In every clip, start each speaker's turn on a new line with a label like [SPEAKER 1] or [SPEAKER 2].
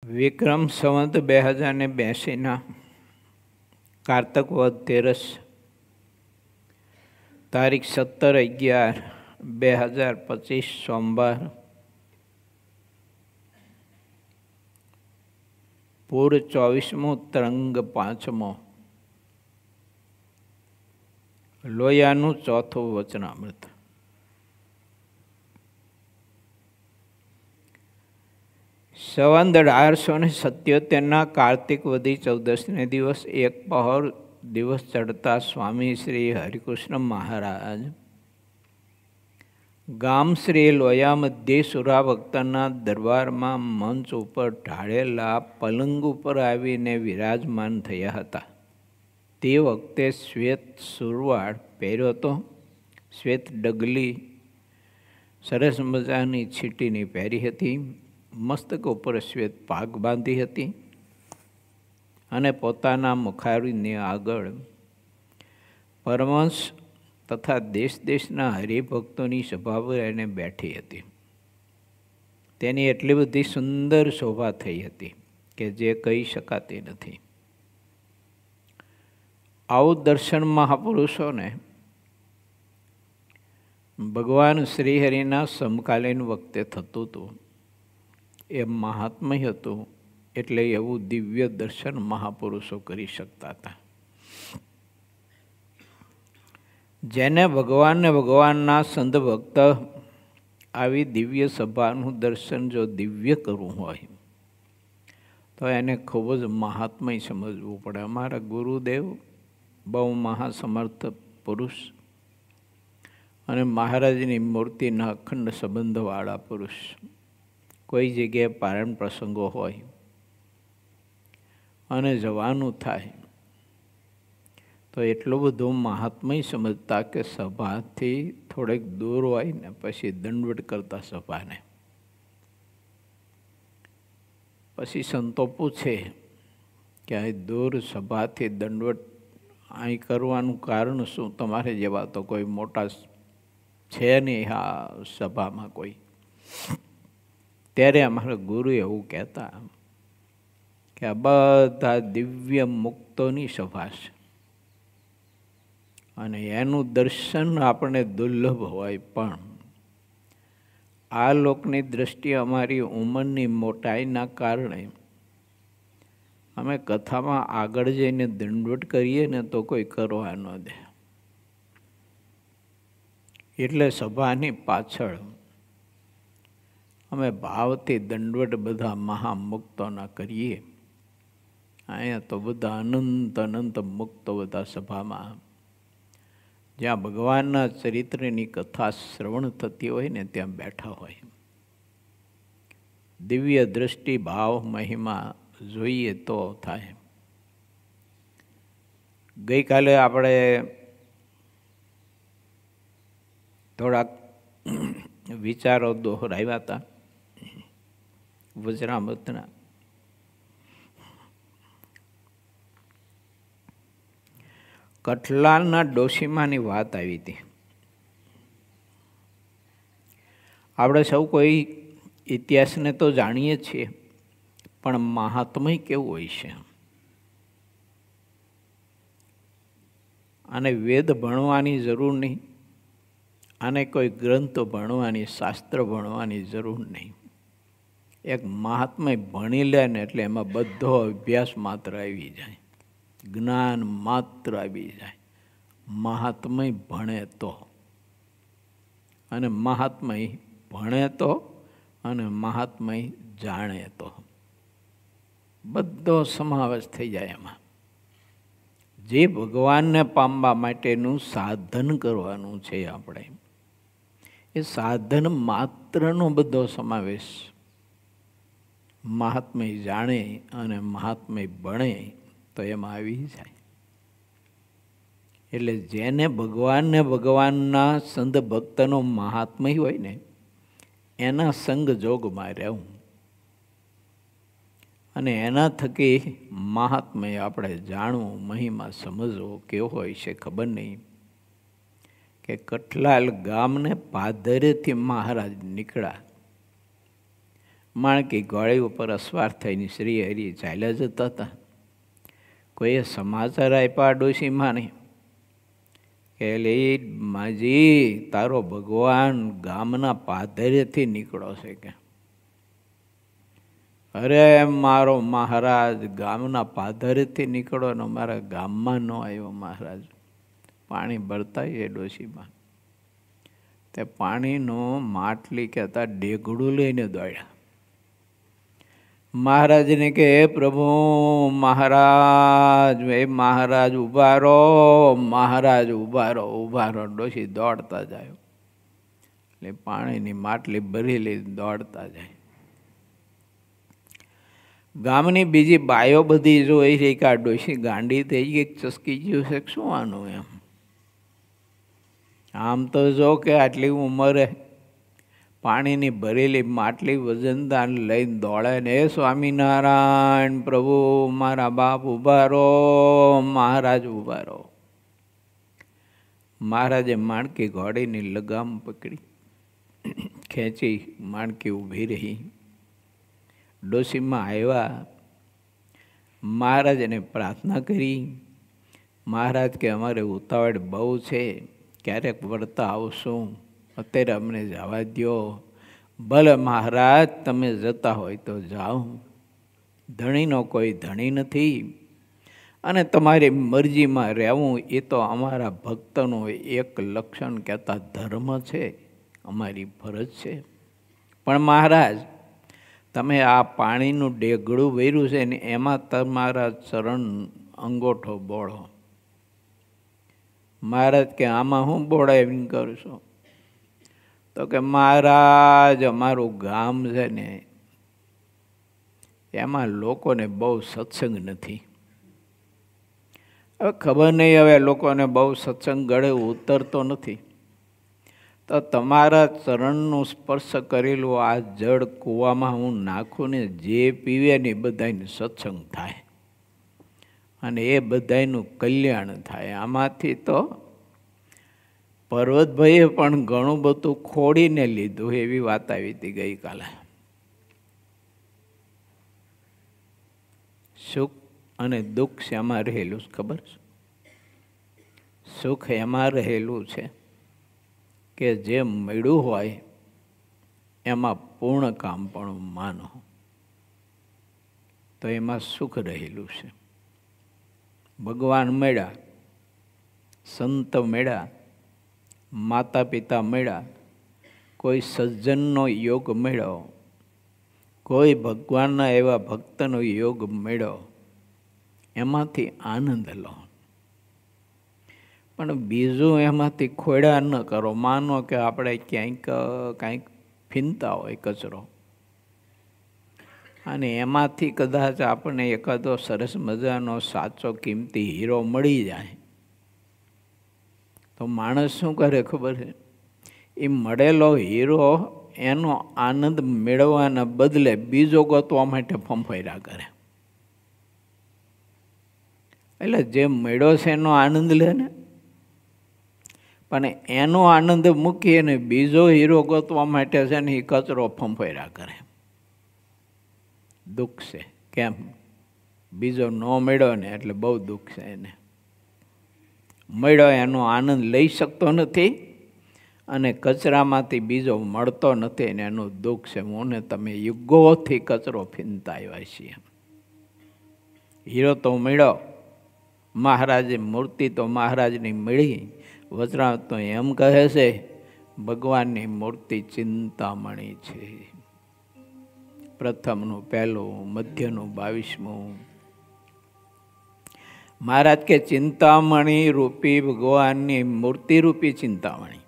[SPEAKER 1] વિક્રમ સંવત 2082 કારતક વદ તેરસ તારીખ 17/11/2025 સોમવાર પૂર 24મો તરંગ 5મો લોયાનું ચોથું વચનામૃત. સંવત 1877 કાર્તિક વદી 14ને દિવસ એક પહોર દિવસ ચડતા સ્વામી શ્રી હરિકૃષ્ણ મહારાજ ગામ શ્રી લોયા મધ્યે સુરા ભક્તના દરબારમાં મંચ ઉપર ઢાળેલા પલંગ ઉપર આવીને વિરાજમાન થયા હતા. તે વખતે શ્વેત સુરવાળ પહેર્યો હતો, શ્વેત ડગલી સરસ મજાની છીટીની પહેરી હતી, મસ્તક ઉપર શ્વેત પાગ બાંધી હતી અને પોતાના મુખારીની આગળ પરમહંસ તથા દેશ દેશના હરિભક્તોની સભા એને બેઠી હતી. તેની એટલી બધી સુંદર શોભા થઈ હતી કે જે કહી શકાતી નથી. આવું દર્શન મહાપુરુષોને ભગવાન શ્રીહરિના સમકાલીન વખતે થતું હતું. એ મહાત્મય હતું એટલે એવું દિવ્ય દર્શન મહાપુરુષો કરી શકતા હતા. જેને ભગવાનને ભગવાનના સંત ભક્ત આવી દિવ્ય સભાનું દર્શન જો દિવ્ય કરવું હોય તો એને ખૂબ જ મહાત્મય સમજવું પડે. અમારા ગુરુદેવ બહુ મહાસમર્થ પુરુષ અને મહારાજની મૂર્તિના અખંડ સંબંધવાળા પુરુષ. કોઈ જગ્યાએ પારણ પ્રસંગો હોય અને જવાનું થાય તો એટલું બધું મહાત્મય સમજતા કે સભાથી થોડેક દૂર હોય ને પછી દંડવત કરતા સભાને. પછી સંતો પૂછે કે અહીં દૂર સભાથી દંડવત અહીં કરવાનું કારણ શું? તમારે જેવા તો કોઈ મોટા છે નહીં આ સભામાં કોઈ. ત્યારે અમારા ગુરુ એવું કહેતા કે આ બધા દિવ્ય મુક્તોની સભા છે અને એનું દર્શન આપણે દુર્લભ હોય, પણ આ લોકની દ્રષ્ટિએ અમારી ઉંમરની મોટાઈના કારણે અમે કથામાં આગળ જઈને દંડવત કરીએ ને તો કોઈ કરવા ન દે. એટલે સભાની પાછળ અમે ભાવથી દંડવત બધા મહામુક્તોના કરીએ. અહીંયા તો બધા અનંત મુક્તો બધા સભામાં જ્યાં ભગવાનના ચરિત્રની કથા શ્રવણ થતી હોય ને ત્યાં બેઠા હોય. દિવ્ય દ્રષ્ટિ ભાવ મહિમા જોઈએ તો થાય. ગઈકાલે આપણે થોડાક વિચારો દોહરાવ્યા હતા વજ્રામૃતના. કઠલાલના ડોશીમાની વાત આવી હતી. આપણે સૌ કોઈ ઇતિહાસને તો જાણીએ છીએ, પણ મહાત્મય કેવું હોય છે? આને વેદ ભણવાની જરૂર નહીં, આને કોઈ ગ્રંથ ભણવાની, શાસ્ત્ર ભણવાની જરૂર નહીં. એક મહાત્મય ભણી લે ને એટલે એમાં બધો અભ્યાસ માત્ર આવી જાય, જ્ઞાન માત્ર આવી જાય. મહાત્મય ભણે તો, અને મહાત્મય ભણે તો, અને મહાત્મય જાણે તો બધો સમાવેશ થઈ જાય એમાં. જે ભગવાનને પામવા માટેનું સાધન કરવાનું છે આપણે, એ સાધન માત્રનો બધો સમાવેશ મહાત્મય જાણે અને મહાત્મય ભણે તો એમાં આવી જાય. એટલે જેને ભગવાનને ભગવાનના સંત ભક્તનો મહાત્મય હોય ને એના સંગ જોગમાં રહેવું અને એના થકી મહાત્મય આપણે જાણવું, મહિમા સમજવો કેવો હોય છે ખબર નહીં. કે કઠલાલ ગામને પાદરેથી મહારાજ નીકળ્યા માણકી ઘોડી ઉપર અસવાર થઈને શ્રી હરિ ચાલ્યા જતા હતા. કોઈએ સમાચાર આપ્યા ડોશીમાને કે લે માજી તારો ભગવાન ગામના પાદરેથી નીકળો છે કે. અરે મારો મહારાજ ગામના પાદરેથી નીકળો ને અમારા ગામમાં ન આવ્યો મહારાજ. પાણી ભરતા એ ડોશીમાં તે પાણીનું માટલી કહેતા ડેગડું લઈને દોડ્યા. મહારાજને કે હે પ્રભુ મહારાજ, એ મહારાજ ઉભા રહો, મહારાજ ઉભા રહો, ઉભા રહો. ડોશી દોડતા જાય એટલે પાણીની માટલી ભરી લઈ દોડતા જાય. ગામની બીજી બાયો બધી જોઈ રહી કે આ ડોશી ગાંડી થઈ ગઈ, ચસકી ગયું છે શું આનું એમ. આમ તો જો કે આટલી ઉંમરે પાણીની ભરેલી માટલી વજનદાર લઈને દોડે ને હે સ્વામિનારાયણ પ્રભુ મારા બાપ ઉભા રહો, મહારાજ ઉભા રહો. મહારાજે માણકી ઘોડીની લગામ પકડી ખેંચી, માણકી ઊભી રહી. ડોશીમાં આવ્યા, મહારાજને પ્રાર્થના કરી. મહારાજ કે અમારે ઉતાવળ બહુ છે, ક્યારેક વળતા આવશું, અત્યારે અમને જવા દો. ભલે મહારાજ તમે જતા હોય તો જાઓ, ધણીનો કોઈ ધણી નથી અને તમારી મરજીમાં રહેવું એ તો અમારા ભક્તનું એક લક્ષણ કહેતા ધર્મ છે, અમારી ફરજ છે. પણ મહારાજ તમે આ પાણીનું ડેગડું ભર્યું છે ને એમાં તમારા ચરણ અંગોઠો બોળો. મહારાજ કે આમાં હું બોળાવીને કરશો? તો કે મહારાજ અમારું ગામ છે ને એમાં લોકોને બહુ સત્સંગ નથી. હવે ખબર નહીં, હવે લોકોને બહુ સત્સંગ ગળે ઉતરતો નથી, તો તમારા ચરણનું સ્પર્શ કરેલું આ જળ કૂવામાં હું નાખું ને જે પીવે ને બધાને સત્સંગ થાય અને એ બધાનું કલ્યાણ થાય. આમાંથી તો પર્વતભાઈએ પણ ઘણું બધું ખોડીને લીધું એવી વાત આવી હતી ગઈકાલે. સુખ અને દુઃખ શેમાં રહેલું ખબર છે? સુખ એમાં રહેલું છે કે જે મળ્યું હોય એમાં પૂર્ણ કામ પણ માનો તો એમાં સુખ રહેલું છે. ભગવાન મળ્યા, સંત મળ્યા, માતા પિતા મળ્યા, કોઈ સજ્જનનો યોગ મળ્યો, કોઈ ભગવાનના એવા ભક્તનો યોગ મળ્યો, એમાંથી આનંદ લો. પણ બીજું એમાંથી ખોડા ન કરો. માનો કે આપણે ક્યાંક કાંઈક ફીનતા હોય કચરો અને એમાંથી કદાચ આપણને એકાદો સરસ મજાનો સાચો કિંમતી હીરો મળી જાય તો માણસ શું કરે ખબર છે? એ મળેલો હીરો એનો આનંદ મેળવવાના બદલે બીજો ગોતવા માટે ફંફોયરા કરે. એટલે જે મળ્યો છે એનો આનંદ લે ને, પણ એનો આનંદ મૂકી અને બીજો હીરો ગોતવા માટે છે ને એ કચરો ફંફોયરા કરે. દુઃખ છે. કેમ? બીજો ન મળ્યો ને એટલે બહુ દુઃખ છે એને. મળ્યો એનો આનંદ લઈ શકતો નથી અને કચરામાંથી બીજો મળતો નથી ને એનું દુઃખ છે. હું ને તમે યુગોથી કચરો ફીનતા આવ્યા છીએ. હીરો તો મળ્યો, મહારાજે મૂર્તિ તો મહારાજની મળી. વજરાવત તો એમ કહે છે ભગવાનની મૂર્તિ ચિંતામણી છે. પ્રથમનું પહેલું, મધ્યનું 22મું. મહારાજ કે ચિંતામણી રૂપી ભગવાનની મૂર્તિ રૂપી ચિંતામણી,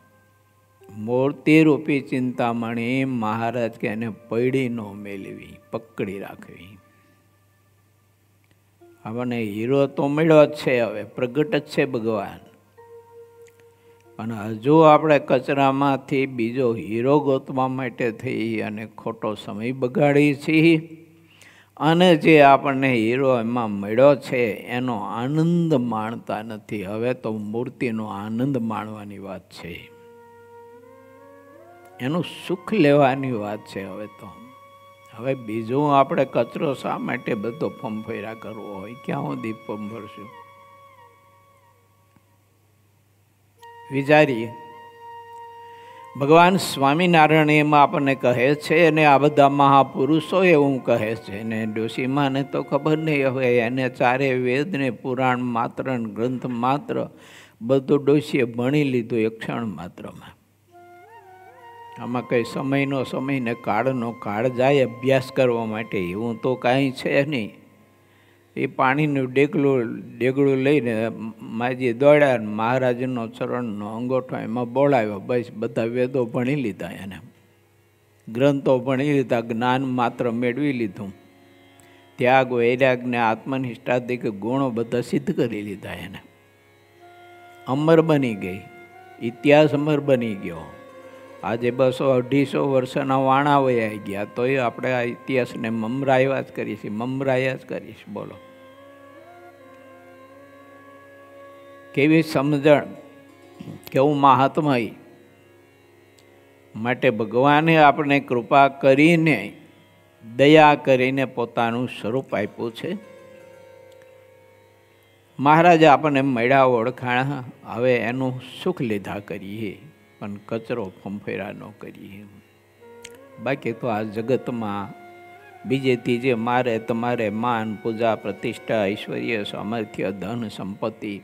[SPEAKER 1] મૂર્તિ રૂપી ચિંતામણી મહારાજ કે એને પડી ન મેળવી, પકડી રાખવી. આપણને હીરો તો મળ્યો જ છે, હવે પ્રગટ જ છે ભગવાન, પણ હજુ આપણે કચરામાંથી બીજો હીરો ગોતવા માટે થઈ અને ખોટો સમય બગાડીએ છીએ અને જે આપણને હીરો એમાં મળ્યો છે એનો આનંદ માણતા નથી. હવે તો મૂર્તિનો આનંદ માણવાની વાત છે, એનું સુખ લેવાની વાત છે. હવે તો હવે બીજું આપણે કચરો શા માટે બધો ફંફેરા કરવો હોય? ક્યાં સુધી ફંફરશું? વિચારીએ. ભગવાન સ્વામિનારાયણ એમાં આપણને કહે છે, અને આ બધા મહાપુરુષો એવું કહે છે. ને ડોશીમાને તો ખબર નહીં, હવે એને ચારે વેદ ને પુરાણ માત્ર ને ગ્રંથ માત્ર બધું ડોશીએ ભણી લીધું એક ક્ષણ માત્રમાં. આમાં કંઈ સમયનો સમય ને કાળનો કાળ જાય અભ્યાસ કરવા માટે, એવું તો કાંઈ છે નહીં. એ પાણીનું ડેગડું લઈને માજી દોડ્યા, મહારાજનો ચરણનો અંગોઠો એમાં બોલાવ્યો. બસ બધા વેદો ભણી લીધા, એને ગ્રંથો ભણી લીધા, જ્ઞાન માત્ર મેળવી લીધું. ત્યાગ વૈરાગને આત્મનિષ્ઠાદિક ગુણો બધા સિદ્ધ કરી લીધા. એને અમર બની ગઈ, ઇતિહાસ અમર બની ગયો. આજે 200-250 વર્ષના વાણા વયા ગયા, તોય આપણે આ ઇતિહાસને મમરાયા જ કરીશ. બોલો કેવી સમજણ, કેવું મહાત્મય. માટે ભગવાને આપણે કૃપા કરીને, દયા કરીને પોતાનું સ્વરૂપ આપ્યું છે. મહારાજે આપણને મળ્યા, ઓળખાણા, હવે એનું સુખ લીધા કરીએ, પણ કચરો ફંફેરા ન કરીએ. બાકી તો આ જગતમાં બીજે ત્રીજે મારે તમારે માન, પૂજા, પ્રતિષ્ઠા, ઐશ્વર્ય, સામર્થ્ય, ધન, સંપત્તિ,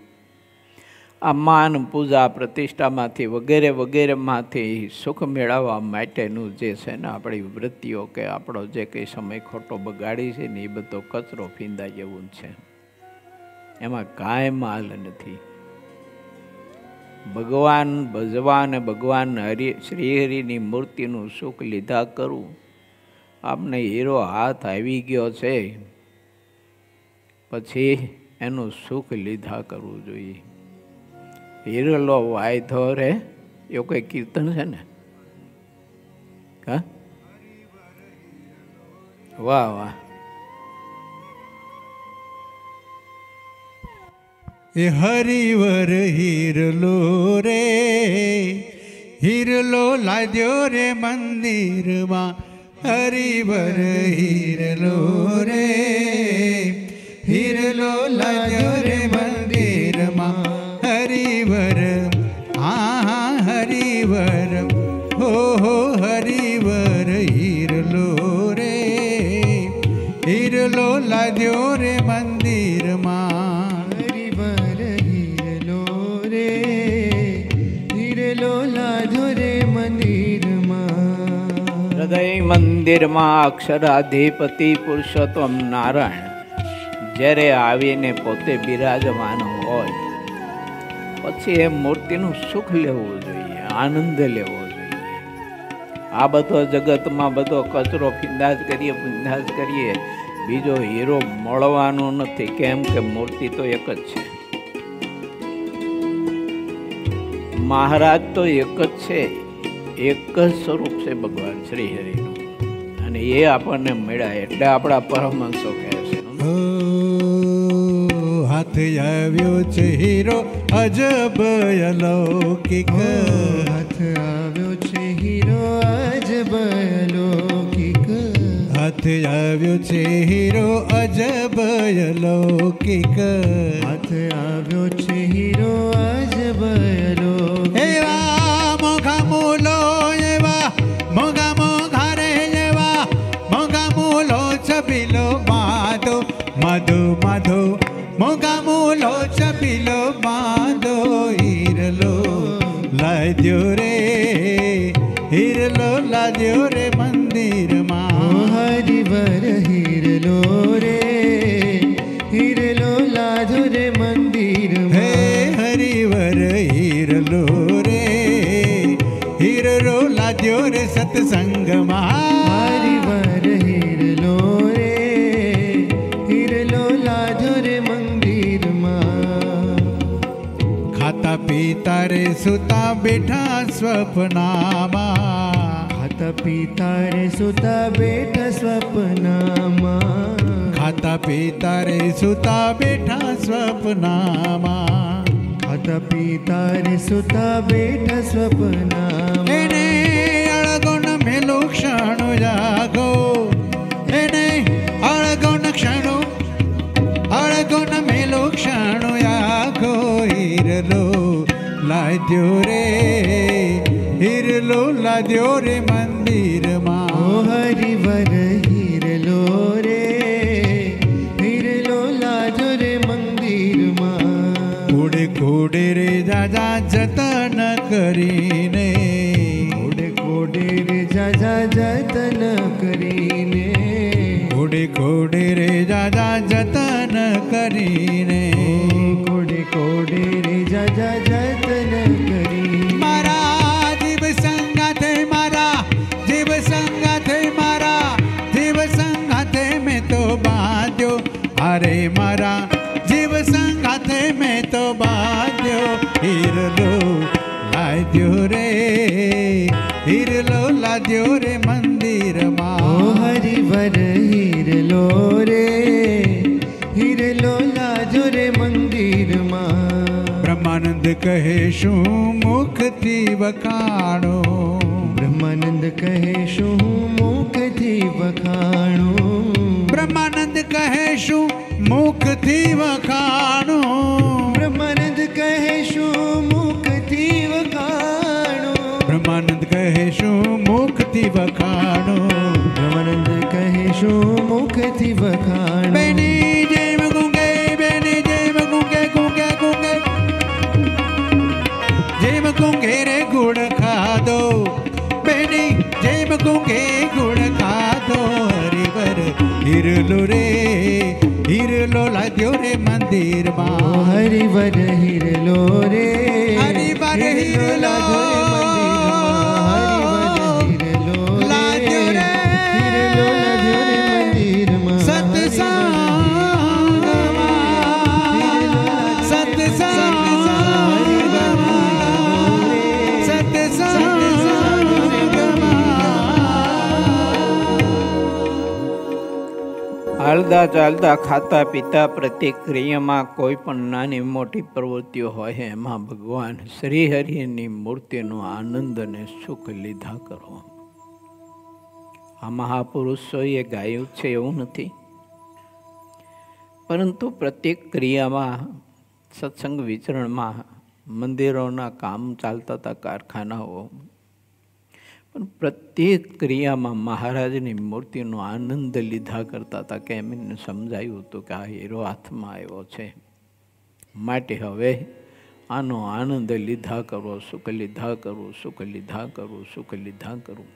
[SPEAKER 1] આ માન, પૂજા, પ્રતિષ્ઠામાંથી વગેરે વગેરેમાંથી સુખ મેળવવા માટેનું જે છે ને આપણી વૃત્તિઓ કે આપણો જે કંઈ સમય ખોટો બગાડી છે ને, એ બધો કચરો ફીંદા જેવું છે. એમાં કાંઈ માલ નથી. ભગવાન ભજવા અને ભગવાન શ્રીહરિની મૂર્તિનું સુખ લીધા કરવું. આપને હીરો હાથ આવી ગયો છે, પછી એનું સુખ લીધા કરવું જોઈએ. હીરલો વાયધો રે, એવું કંઈ કીર્તન છે ને? હા, વાહ વાહ.
[SPEAKER 2] એ હરિવર હીરલો રે, હીરલો લાદ્યો રે મંદિરમાં. હરિવર હીરલો રે, હીરલો લાદ્યો રે મંદિરમાં. હરિવર, હા હરિવર, હો હરિવર હીરલો રે, હીરલો લાદ્યો રે મંદિરમાં.
[SPEAKER 1] હૃદય મંદિરમાં અક્ષરાધિપતિ પુરુષોત્તમ નારાયણ જ્યારે આવીને પોતે બિરાજમાન હોય, પછી એ મૂર્તિનું સુખ લેવું જોઈએ, આનંદ લેવો જોઈએ. આ બધો જગતમાં બધો કચરો ફિંદાજ કરીએ, બીજો હીરો મળવાનો નથી. કેમ કે મૂર્તિ તો એક જ છે, મહારાજ તો એક જ છે, એક જ સ્વરૂપ છે ભગવાન શ્રી હરિનું. અને એ આપણને મળ્યા એટલે આપણા પરમહંસો કહે છે,
[SPEAKER 2] હાથ આવ્યો છે હીરો અજબ અલૌકિક.
[SPEAKER 3] હાથ આવ્યો છે હીરો અજબ અલૌકિક.
[SPEAKER 2] હાથ આવ્યો છે હીરો અજબ અલૌકિક.
[SPEAKER 3] હાથ આવ્યો છે હીરો અજબ અલૌકિક.
[SPEAKER 2] એવા મોઘા મૂલો, એવા મોઘા મોઘા રે, એવા મોઘા મૂલો છબીલો માધો માધો માધો. મોઘા મૂલો છબીલો માધો. હીરલો લાદ્યો રે, હીરલો લાદ્યો રે મંદિરમાં.
[SPEAKER 3] હરિવર હીરલો રે, હીરલો લાધો રે મંદિરમાં.
[SPEAKER 2] હે હરિવર હીરલો રે, હીરલો લાદ્યો રે સત્સંગમાં.
[SPEAKER 3] હરિવર હીરલો રે, હીરલો લાધો રે મંદિરમાં.
[SPEAKER 2] ખાતા પીતા રે સુતા બેઠા સ્વપ્નામાં.
[SPEAKER 3] ખાતા પીતા રે સુતા બેઠા સ્વપ્નામાં.
[SPEAKER 2] ખાતા પીતા રે સુતા બેઠા સ્વપ્નામાં.
[SPEAKER 3] ખાતા પીતા રે સુતા બેઠા સ્વપ્નામાં.
[SPEAKER 2] એને અળગો ન મેલો ક્ષણ જાગો, ક્ષણું અળગો ન મેલો ક્ષણું આખો હીરલો લાદ્યો રે, હીરલો લાદ્યો રે મંદિરમાં.
[SPEAKER 3] ઓ હરિવર હીરલો રે, હીરલો લાજો રે મંદિરમાં.
[SPEAKER 2] કુડે કુડે રે જાજા જતન કરીને,
[SPEAKER 3] કોડે કોડે રે જાજા જતન કરીને,
[SPEAKER 2] કોડે કોડે રે જાજા જતન કરીને.
[SPEAKER 3] કોડે કોડે રે જાજા જતન કરી.
[SPEAKER 2] મારા જીવ સંગાથે, મારા જીવ સંગાથે, મારા જીવ સંગાથે મેં તો બાંધ્યો. અરે મારા જીવ સંગાથે મેં તો બાંધ્યો. હીરલો લાદ્યો રે, હીરલો લાદ્યો રે
[SPEAKER 3] ઓ
[SPEAKER 2] મંદિરમાં.
[SPEAKER 3] હરિવર હીરલો રે, હીરલો લાજો રે મંદિરમાં.
[SPEAKER 2] બ્રહ્માનંદ કહે શું મુખથી વખાણો,
[SPEAKER 3] બ્રહ્માનંદ કહે શું મુખથી વખાણું.
[SPEAKER 2] બ્રહ્માનંદ કહે શું મુખથી વખાણો.
[SPEAKER 3] બ્રહ્માનંદ કહે શું મુખથી વખાણું.
[SPEAKER 2] બ્રહ્માનંદ કહે શું મુખથી વખાણો.
[SPEAKER 3] બ્રહ્માનંદ કહે શું મુખથી વખાણું.
[SPEAKER 2] બેની જેમ ગુંગે, બેની જેમ ગુંગે, ગુંગે ગુંગે જેમ ગુંગે રે ગુડ ખાધો. બેની જેમ ગુંગે ગુડ ખાધો. હરિવર હીરલો રે, હીરલો લાદ્યો રે
[SPEAKER 3] ઓ
[SPEAKER 2] મંદિરમાં.
[SPEAKER 3] હરિવર હીરલો રે,
[SPEAKER 2] હરિવર હીરલો
[SPEAKER 3] લાજો રે મંદિરમાં. હરિવર હીરલો રે,
[SPEAKER 2] લાદ્યો રે,
[SPEAKER 3] હીરલો લાજો રે મંદિરમાં.
[SPEAKER 2] સત્સંગમાં,
[SPEAKER 1] હાલતા ચાલતા ખાતા પીતા પ્રતિક્રિયામાં કોઈ પણ નાની મોટી પ્રવૃત્તિઓ હોય એમાં ભગવાન શ્રીહરિની મૂર્તિનો આનંદ અને સુખ લીધા કરો. આ મહાપુરુષોએ ગાયું છે એવું નથી, પરંતુ પ્રત્યેક ક્રિયામાં, સત્સંગ વિચરણમાં, મંદિરોના કામ ચાલતા હતા, કારખાનાઓ, પણ પ્રત્યેક ક્રિયામાં મહારાજની મૂર્તિનો આનંદ લીધા કરતા હતા. કે એમને સમજાયું હતું કે આ હીરો હાથમાં આવ્યો છે, માટે હવે આનો આનંદ લીધા કરો, સુખ લીધા કરું, સુખ લીધા કરું, સુખ લીધા કરું.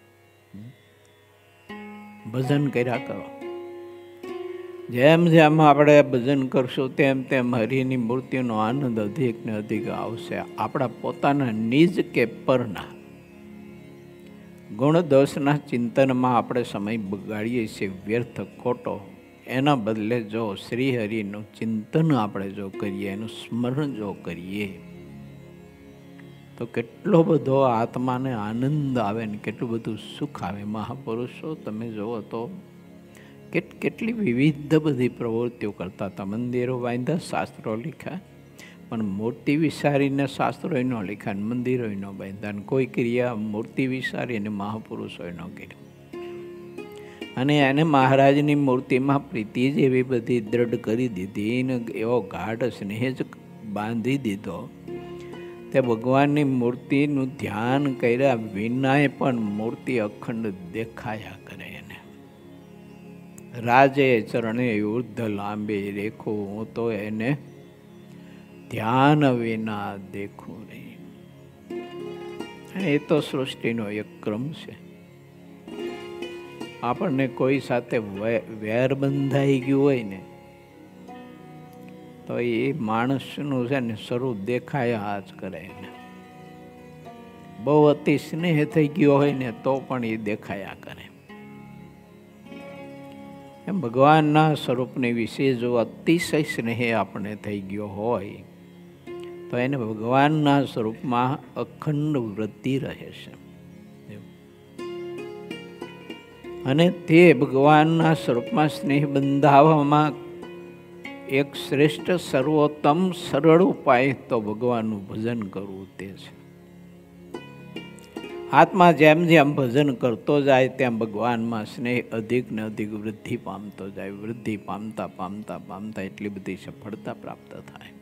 [SPEAKER 1] ભજન કર્યા કરો. જેમ જેમ આપણે ભજન કરશું તેમ તેમ હરિની મૂર્તિનો આનંદ અધિક ને અધિક આવશે. આપણા પોતાના નિજ કે પરના ગુણ દોષના ચિંતનમાં આપણે સમય બગાડીએ છીએ વ્યર્થ ખોટો. એના બદલે જો શ્રીહરિનું ચિંતન આપણે જો કરીએ, એનું સ્મરણ જો કરીએ, તો કેટલો બધો આત્માને આનંદ આવે ને કેટલું બધું સુખ આવે. મહાપુરુષો તમે જુઓ તો કેટલી વિવિધ બધી પ્રવૃત્તિઓ કરતા હતા. મંદિરો બાંધ્યા, શાસ્ત્રો લખ્યા, પણ મૂર્તિ વિસારીને શાસ્ત્રોય ન લખ્યા, મંદિરોય ન બાંધ્યા. કોઈ ક્રિયા મૂર્તિ વિસારીને મહાપુરુષોય ન કરી. અને એને મહારાજની મૂર્તિમાં પ્રીતિ જ એવી બધી દ્રઢ કરી દીધી ને એવો ગાઢ સ્નેહ જ બાંધી દીધો તે ભગવાનની મૂર્તિનું ધ્યાન કર્યા વિનાય પણ મૂર્તિ અખંડ દેખાયા કરે. એને રાજે ચરણે યુદ્ધ લાંબી રેખો, હું તો એને ધ્યાન વિના દેખું નહીં. એ તો સૃષ્ટિનો એક ક્રમ છે. આપણને કોઈ સાથે વેર બંધાઈ ગયું હોય ને તો એ માણસનું છે ને સ્વરૂપ દેખાયા જ કરે. એને બહુ અતિ સ્નેહ થઈ ગયો હોય ને તો પણ એ દેખાયા કરે. એમ ભગવાનના સ્વરૂપને વિશે જો અતિશય સ્નેહ આપણે થઈ ગયો હોય તો એને ભગવાનના સ્વરૂપમાં અખંડ વૃત્તિ રહે છે. અને તે ભગવાનના સ્વરૂપમાં સ્નેહ બંધાવવામાં એક શ્રેષ્ઠ સર્વોત્તમ સરળ ઉપાય તો ભગવાનનું ભજન કરવું તે છે. આત્મા જેમ જેમ ભજન કરતો જાય તેમ ભગવાનમાં સ્નેહ અધિક ને અધિક વૃદ્ધિ પામતો જાય. વૃદ્ધિ પામતા પામતા પામતા એટલી બધી સફળતા પ્રાપ્ત થાય.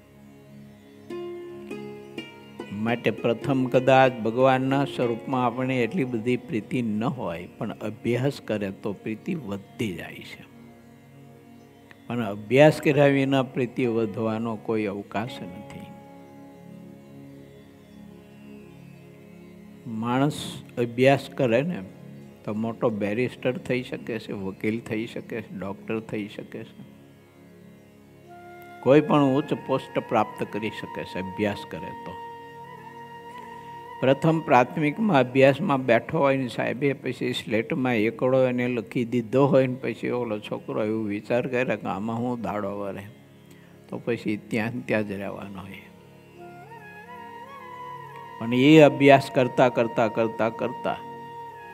[SPEAKER 1] માટે પ્રથમ કદાચ ભગવાનના સ્વરૂપમાં આપણે એટલી બધી પ્રીતિ ન હોય, પણ અભ્યાસ કરે તો પ્રીતિ વધતી જાય છે. પણ અભ્યાસ કર્યા વિના પ્રીતિ વધવાનો કોઈ અવકાશ નથી. માણસ અભ્યાસ કરે ને તો મોટો બેરિસ્ટર થઈ શકે છે, વકીલ થઈ શકે છે, ડૉક્ટર થઈ શકે છે, કોઈ પણ ઉચ્ચ પોસ્ટ પ્રાપ્ત કરી શકે છે અભ્યાસ કરે તો. પ્રથમ પ્રાથમિકમાં અભ્યાસમાં બેઠો હોય ને સાહેબે પછી સ્લેટમાં એકડો એને લખી દીધો હોય ને પછી ઓલો છોકરો એવું વિચાર કરે કે આમાં હું દાડો વરે, તો પછી ત્યાં જ રહેવાનો હોય. પણ એ અભ્યાસ કરતા કરતા કરતા કરતા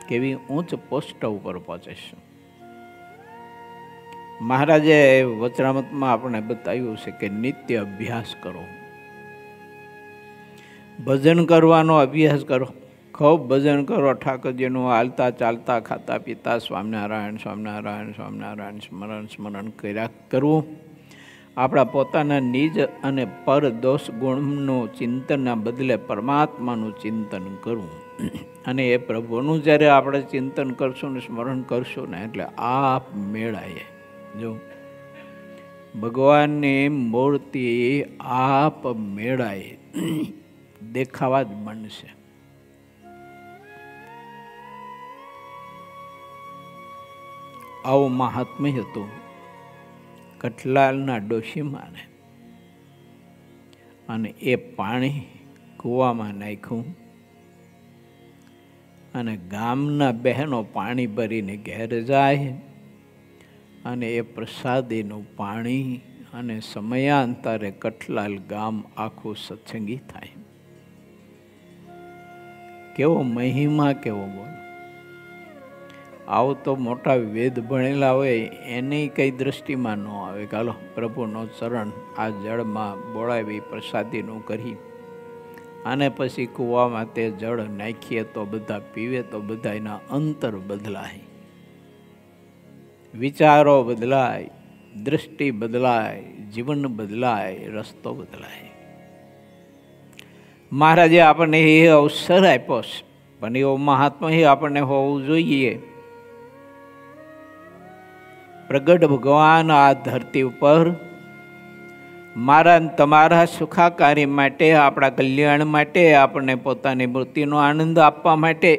[SPEAKER 1] કેવી ઉચ્ચ પોસ્ટ ઉપર પહોંચે છે. મહારાજે વચનામૃતમાં આપણે બતાવ્યું છે કે નિત્ય અભ્યાસ કરો, ભજન કરવાનો અભ્યાસ કરો, ખૂબ ભજન કરો. ઠાકોરજીનું હાલતા ચાલતા ખાતા પીતા સ્વામિનારાયણ સ્વામિનારાયણ સ્વામિનારાયણ સ્મરણ સ્મરણ કર્યા કરવું. આપણા પોતાના નિજ અને પર દોષ ગુણનું ચિંતનના બદલે પરમાત્માનું ચિંતન કરવું. અને એ પ્રભુનું જ્યારે આપણે ચિંતન કરશું ને સ્મરણ કરશું ને એટલે આપ મેળાએ જો ભગવાનની મૂર્તિ આપ મેળાએ દેખાવા જ બનશે. આવું મહાત્મ્ય હતું કઠલાલના ડોશીમાને. અને એ પાણી કૂવામાં નાખ્યું અને ગામના બહેનો પાણી ભરીને ઘેર જાય અને એ પ્રસાદીનું પાણી અને સમયાંતરે કઠલાલ ગામ આખું સત્સંગી થાય. કેવો મહિમા, કેવો બોલ. આવું તો મોટા વેદ ભણેલા હોય એની કઈ દ્રષ્ટિમાં ન આવે. ચાલો પ્રભુનો ચરણ આ જળમાં બોળાવી પ્રસાદીનું કરી અને પછી કૂવામાં તે જળ નાખીએ તો બધા પીવે તો બધા એના અંતર બદલાય, વિચારો બદલાય, દૃષ્ટિ બદલાય, જીવન બદલાય, રસ્તો બદલાય. મહારાજે આપણને એ અવસર આપ્યો છે, પણ એવો મહાત્મા આપણને હોવું જોઈએ. પ્રગટ ભગવાન આ ધરતી ઉપર મારા તમારા સુખાકારી માટે, આપણા કલ્યાણ માટે, આપણને પોતાની મૂર્તિનો આનંદ આપવા માટે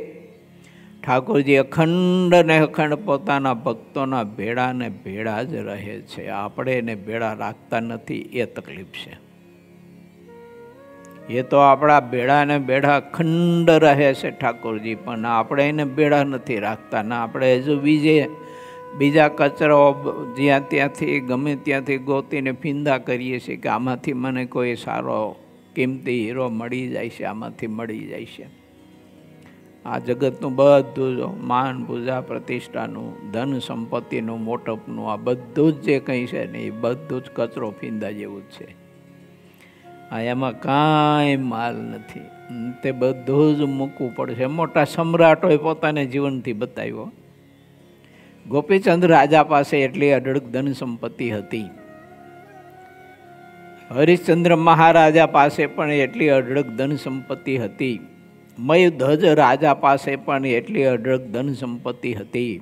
[SPEAKER 1] ઠાકોરજી અખંડ ને અખંડ પોતાના ભક્તોના ભેળા ને ભેળા જ રહે છે. આપણે એને ભેળા રાખતા નથી, એ તકલીફ છે. એ તો આપણા ભેળા ને ભેળા અખંડ રહે છે ઠાકોરજી, પણ આપણે એને ભેળા નથી રાખતા. ના આપણે હજુ બીજા કચરો જ્યાં ત્યાંથી ગમે ત્યાંથી ગોતીને ફીંદા કરીએ છીએ કે આમાંથી મને કોઈ સારો કિંમતી હીરો મળી જાય છે, આમાંથી મળી જાય છે. આ જગતનું બધું જ માન પૂજા પ્રતિષ્ઠાનું, ધન સંપત્તિનું, મોટપનું, આ બધું જ જે કંઈ છે ને એ બધું જ કચરો ફીંદા જેવું જ છે. આ એમાં કાંઈ માલ નથી, તે બધું જ મૂકવું પડશે. મોટા સમ્રાટોએ પોતાને જીવનથી બતાવ્યો. ગોપીચંદ રાજા પાસે એટલી અઢળક ધન સંપત્તિ હતી. હરિશ્ચંદ્ર મહારાજા પાસે પણ એટલી અઢળક ધન સંપત્તિ હતી. મયુધ્વજ રાજા પાસે પણ એટલી અઢળક ધન સંપત્તિ હતી.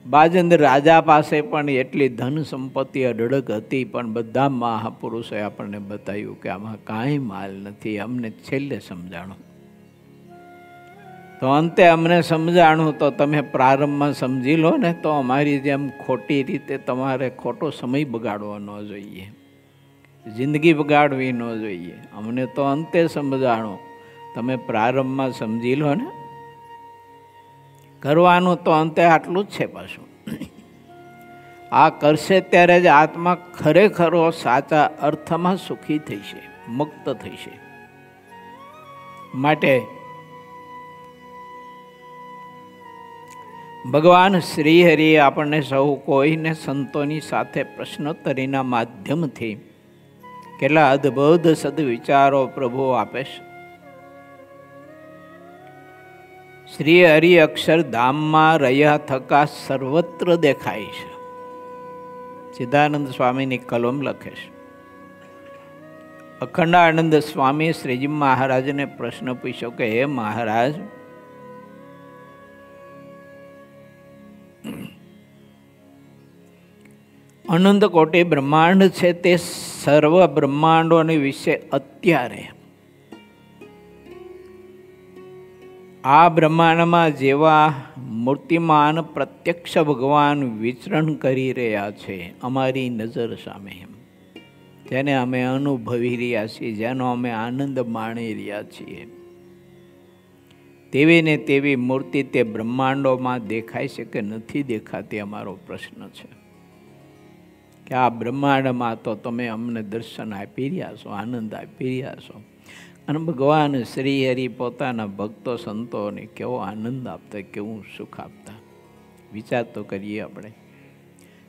[SPEAKER 1] બાજેન્દ્ર રાજા પાસે પણ એટલી ધન સંપત્તિ અઢળક હતી. પણ બધા મહાપુરુષોએ આપણને બતાવ્યું કે આમાં કાંઈ માલ નથી. અમને છેલ્લે સમજાણું તો અંતે અમને સમજાણું તો તમે પ્રારંભમાં સમજી લો ને, તો અમારી જેમ ખોટી રીતે તમારે ખોટો સમય બગાડવો ન જોઈએ, જિંદગી બગાડવી ન જોઈએ. અમને તો અંતે સમજાણો, તમે પ્રારંભમાં સમજી લો ને. કરવાનું તો અંતે આટલું જ છે. પાછું આ કરશે ત્યારે જ આત્મા ખરેખરો સાચા અર્થમાં સુખી થશે, મુક્ત થશે. માટે ભગવાન શ્રી હરિએ આપણને સૌ કોઈને સંતોની સાથે પ્રશ્નોત્તરીના માધ્યમથી કેટલા અદ્ભુત સદવિચારો પ્રભુ આપે છે. શ્રી હરિ અક્ષરધામમાં રહ્યા થકા સર્વત્ર દેખાય છે. સિદ્ધાનંદ સ્વામીની કલમ લખે છે. અખંડાનંદ સ્વામી શ્રીજી મહારાજને પ્રશ્ન પૂછ્યો કે હે મહારાજ, અનંત કોટી બ્રહ્માંડ છે, તે સર્વ બ્રહ્માંડોની વિશે અત્યારે આ બ્રહ્માંડમાં જેવા મૂર્તિમાન પ્રત્યક્ષ ભગવાન વિચરણ કરી રહ્યા છે અમારી નજર સામે, જેને અમે અનુભવી રહ્યા છીએ, જેનો અમે આનંદ માણી રહ્યા છીએ, તેવી ને તેવી મૂર્તિ તે બ્રહ્માંડોમાં દેખાય છે કે નથી દેખાતી? અમારો પ્રશ્ન છે કે આ બ્રહ્માંડમાં તો તમે અમને દર્શન આપી રહ્યા છો, આનંદ આપી રહ્યા છો, અને ભગવાન શ્રી હરિ પોતાના ભક્તો સંતોને કેવો આનંદ આપતા, કેવું સુખ આપતા. વિચાર તો કરીએ આપણે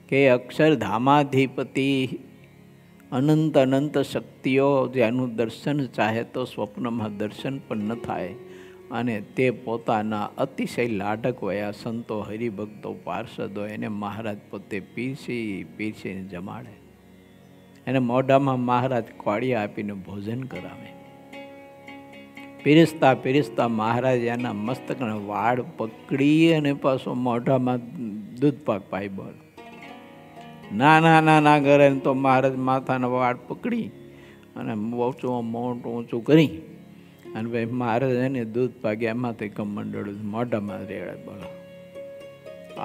[SPEAKER 1] કે અક્ષરધામાધિપતિ અનંત અનંત શક્તિઓ, જેનું દર્શન ચાહે તો સ્વપ્નમાં દર્શન પણ ન થાય, અને તે પોતાના અતિશય લાડક વયા સંતો, હરિભક્તો, પાર્ષદો એને મહારાજ પોતે પીરસીને જમાડે. એને મોઢામાં મહારાજ કોળિયા આપીને ભોજન કરાવે. પીરસતા પીરસતા મહારાજ એના મસ્તકના વાળ પકડી અને પાછો મોઢામાં દૂધ પાક પાઈ બોલ. ના કરે તો મહારાજ માથાના વાળ પકડી અને મોટું ઊંચું કરી અને ભાઈ મહારાજ એને દૂધ પાગ્યા એમાંથી કમંડળ મોઢામાં રેડે. બોલો,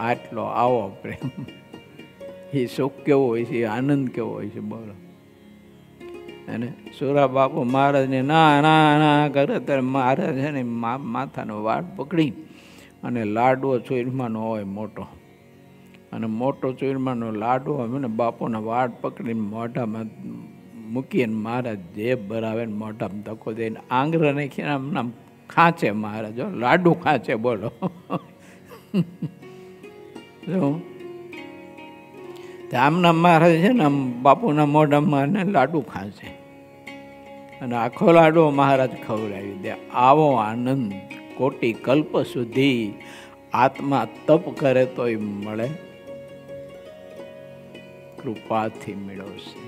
[SPEAKER 1] આટલો આવો પ્રેમ, એ સુખ કેવો હોય છે, આનંદ કેવો હોય છે, બોલો. અને સુરા બાપુ મહારાજને ના કરે ત્યારે મહારાજ છે ને માથાનો વાળ પકડી અને લાડવો ચોરમાનો હોય મોટો, અને મોટો ચોરમાનો લાડવો હોય ને બાપુના વાળ પકડીને મોઢામાં મૂકીને મહારાજ જે ભરાવે ને મોઢામાં ધક્કો દઈને આંગળા નાખીને આમ ખાંચે મહારાજ, લાડુ ખાંચે. બોલો, આમના મહારાજ છે ને આમ બાપુના મોઢામાં ને લાડુ ખાંચે અને આખો લાડુ મહારાજ ખવડાવી દે. આવો આનંદ કોટી કલ્પ સુધી આત્મા તપ કરે તોય મળે, કૃપાથી મેળવશે.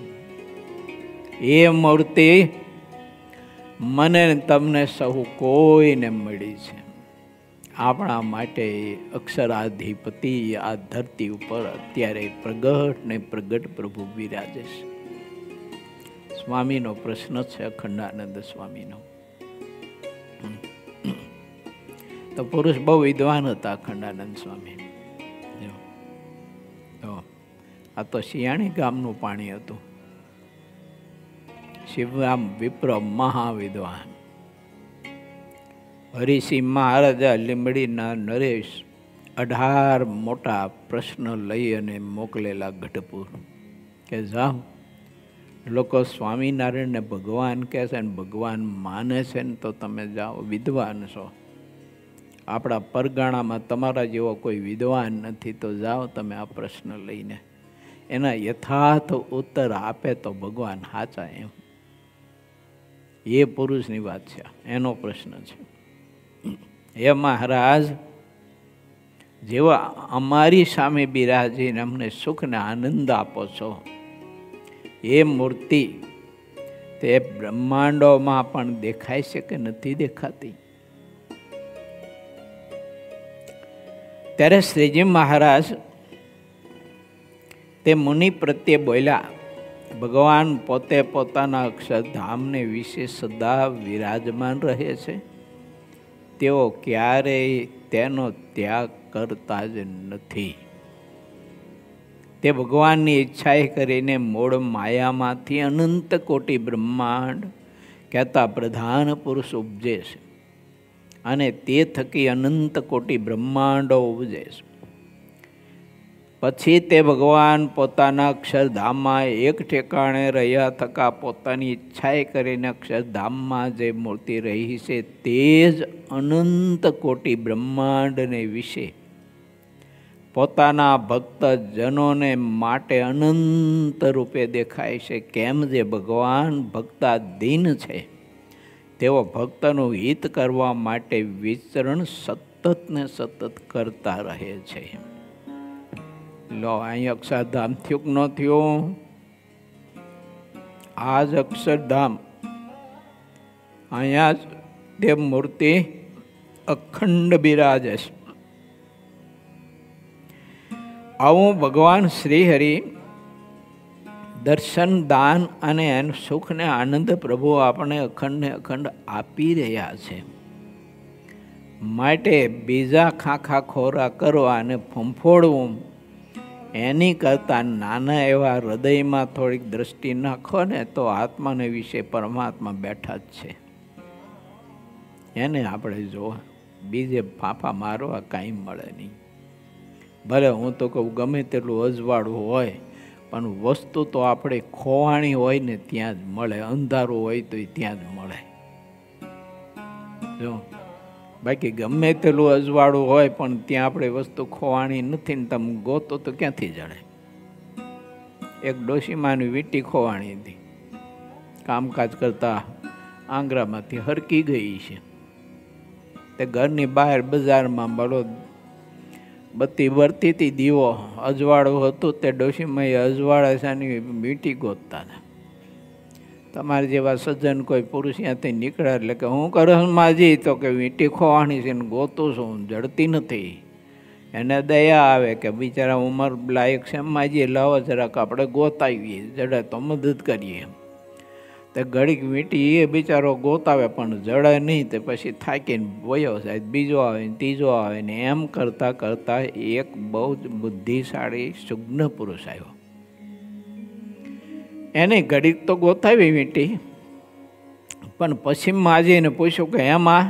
[SPEAKER 1] એ મૂર્તિ મને તમને સહુ કોઈને મળી છે. આપણા માટે અક્ષરાધિપતિ આ ધરતી ઉપર અત્યારે પ્રગટ પ્રભુ બિરાજે છે. સ્વામીનો પ્રશ્ન છે, અખંડાનંદ સ્વામીનો. તો પુરુષ બહુ વિદ્વાન હતા અખંડાનંદ સ્વામી. આ તો શિયાણી ગામનું પાણી હતું. શિવરામ વિપ્ર મહાવિદ્વાન. હરિસિંહ મહારાજા લીંબડીના નરેશ 18 મોટા પ્રશ્ન લઈ અને મોકલેલા ગઢપુર કે જાઓ, લોકો સ્વામિનારાયણને ભગવાન કહે છે ને ભગવાન માને છે ને તો તમે જાઓ, વિદ્વાન છો. આપણા પરગાણામાં તમારા જેવો કોઈ વિદ્વાન નથી, તો જાઓ તમે આ પ્રશ્ન લઈને. એના યથાર્થ ઉત્તર આપે તો ભગવાન સાચા. એમ એ પુરુષની વાત છે, એનો પ્રશ્ન છે. હે મહારાજ, જેવા અમારી સામે બિરાજીને અમને સુખ ને આનંદ આપો છો, એ મૂર્તિ તે બ્રહ્માંડોમાં પણ દેખાય છે કે નથી દેખાતી? ત્યારે શ્રીજી મહારાજ તે મુનિ પ્રત્યે બોલ્યા, ભગવાન પોતે પોતાના અક્ષરધામને વિશે સદા વિરાજમાન રહે છે. તેઓ ક્યારેય તેનો ત્યાગ કરતા જ નથી. તે ભગવાનની ઈચ્છાએ કરીને મૂળ માયામાંથી અનંત કોટી બ્રહ્માંડ કહેતા પ્રધાન પુરુષ ઉપજે છે, અને તે થકી અનંત કોટી બ્રહ્માંડો ઉપજે છે. પછી તે ભગવાન પોતાના અક્ષરધામમાં એક ઠેકાણે રહ્યા થકા પોતાની ઈચ્છાએ કરીને અક્ષરધામમાં જે મૂર્તિ રહી છે તે જ અનંત કોટી બ્રહ્માંડને વિશે પોતાના ભક્તજનોને માટે અનંત રૂપે દેખાય છે. કેમ જે ભગવાન ભક્તાધીન છે, તેઓ ભક્તનું હિત કરવા માટે વિચરણ સતત સતત ને સતત કરતા રહે છે. લો અહીં અક્ષરધામ થયું કે ન થયું? આ જ અક્ષરધામ, અહીંયા જ તે મૂર્તિ અખંડ બિરાજે છે. આવું ભગવાન શ્રી હરિ દર્શન, દાન અને એનું સુખ ને આનંદ પ્રભુ આપણે અખંડ ને અખંડ આપી રહ્યા છે. માટે બીજા ખાખા ખોરા કરવા અને ફંફોડવું એની કરતાં નાના એવા હૃદયમાં થોડીક દ્રષ્ટિ નાખો ને તો આત્માને વિશે પરમાત્મા બેઠા જ છે. એને આપણે જોવા, બીજે ફાંફા મારવા કાંઈ મળે નહીં. ભલે હું તો કહું ગમે તેટલું અજવાળું હોય પણ વસ્તુ તો આપણે ખોવાણી હોય ને ત્યાં જ મળે, અંધારું હોય તો ત્યાં જ મળે. જો બાકી ગમે તેટલું અજવાળું હોય પણ ત્યાં આપણે વસ્તુ ખોવાણી નથી ને તમે ગોતો તો ક્યાંથી જડે? એક ડોશીમાની વીંટી ખોવાણી હતી, કામકાજ કરતા આંગરામાંથી હરકી ગઈ છે. તે ઘરની બહાર બજારમાં બળો બત્તી વરતી હતી, દીવો અજવાળું હતું. તે ડોશીમાં અજવાળાની વીંટી ગોતતા હતા. તમારે જેવા સજ્જન કોઈ પુરુષ ત્યાંથી નીકળે એટલે કે હું કરું માજી, તો કે વીંટી ખોવાણી છે ને ગોતું છું, જડતી નથી. એને દયા આવે કે બિચારા ઉંમર લાયક છે માજી, લાવો જરાક આપણે ગોતાવીએ, જડે તો મદદ કરીએ. તે ઘડીક વીંટી એ બિચારો ગોતાવે પણ જડે નહીં. તે પછી થાકીને વયો જાય, બીજો આવે ને ત્રીજો આવે ને એમ કરતાં કરતાં એક બહુ જ બુદ્ધિશાળી સુજ્ઞ પુરુષ આવ્યો. એને ઘડીક તો ગોતાવી વીંટી, પણ પછી માજીને પૂછ્યું કે એમાં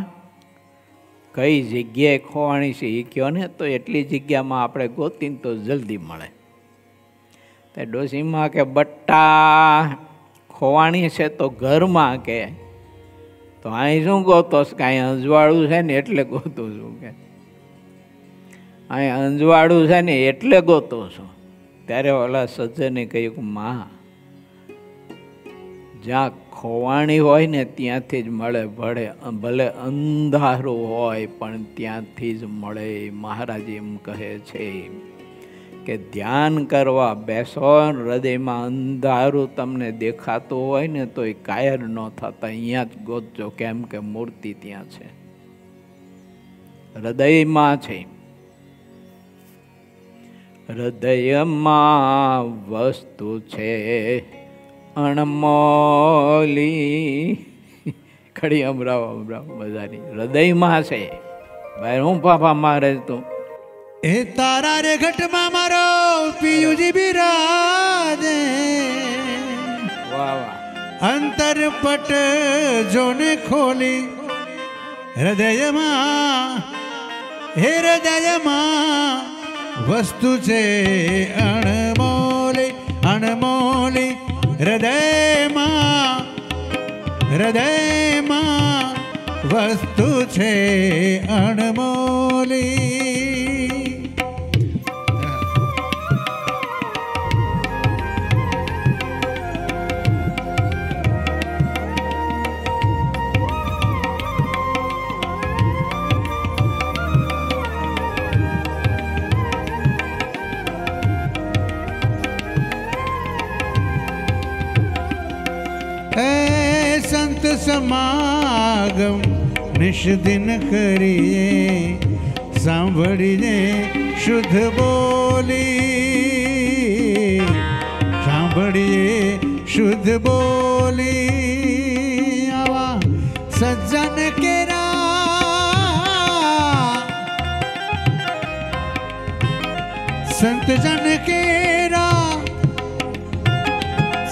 [SPEAKER 1] કઈ જગ્યાએ ખોવાણી છે એ કહો ને, તો એટલી જગ્યામાં આપણે ગોતીને તો જલ્દી મળે. તે ડોશીમાં કે બટ્ટા ખોવાણી છે તો ઘરમાં, કે તો અહીં શું ગોતોસ? કે અહીં અંજવાળું છે ને એટલે ગોતું છું. કે અહીં અંજવાળું છે ને એટલે ગોતું છું. ત્યારે ઓલા સજ્જને કહ્યું, માં જ્યાં ખોવાણી હોય ને ત્યાંથી જ મળે, ભલે અંધારું હોય પણ ત્યાંથી જ મળે. મહારાજ એમ કહે છે કે ધ્યાન કરવા બેસો, હૃદયમાં અંધારું તમને દેખાતું હોય ને તો એ કાયર ન થતા અહીંયા જ ગોતજો, કેમ કે મૂર્તિ ત્યાં છે, હૃદયમાં છે. હૃદયમાં વસ્તુ છે અણમોલી. ખડી અમરાવો બધાની હૃદયમાં છે. ભાઈ હું ફાફા મારે તું
[SPEAKER 2] એ તારા રે ઘટમાં મારો પિયુજી બિરાજે.
[SPEAKER 1] વાહ વાહ.
[SPEAKER 2] અંતરપટ જોને ખોલી હૃદયમાં, હે હૃદયમાં વસ્તુ છે અણમોલી, અણમોલી. હૃદયમાં, હૃદયમાં વસ્તુ છે અણમોલી. સંત સમાગમ નિષ્દિન કરીએ, સાંભળીને શુદ્ધ બોલી, સાંભળીએ શુદ્ધ બોલી. આવા સજ્જન કેરા, સંતજન કેરા,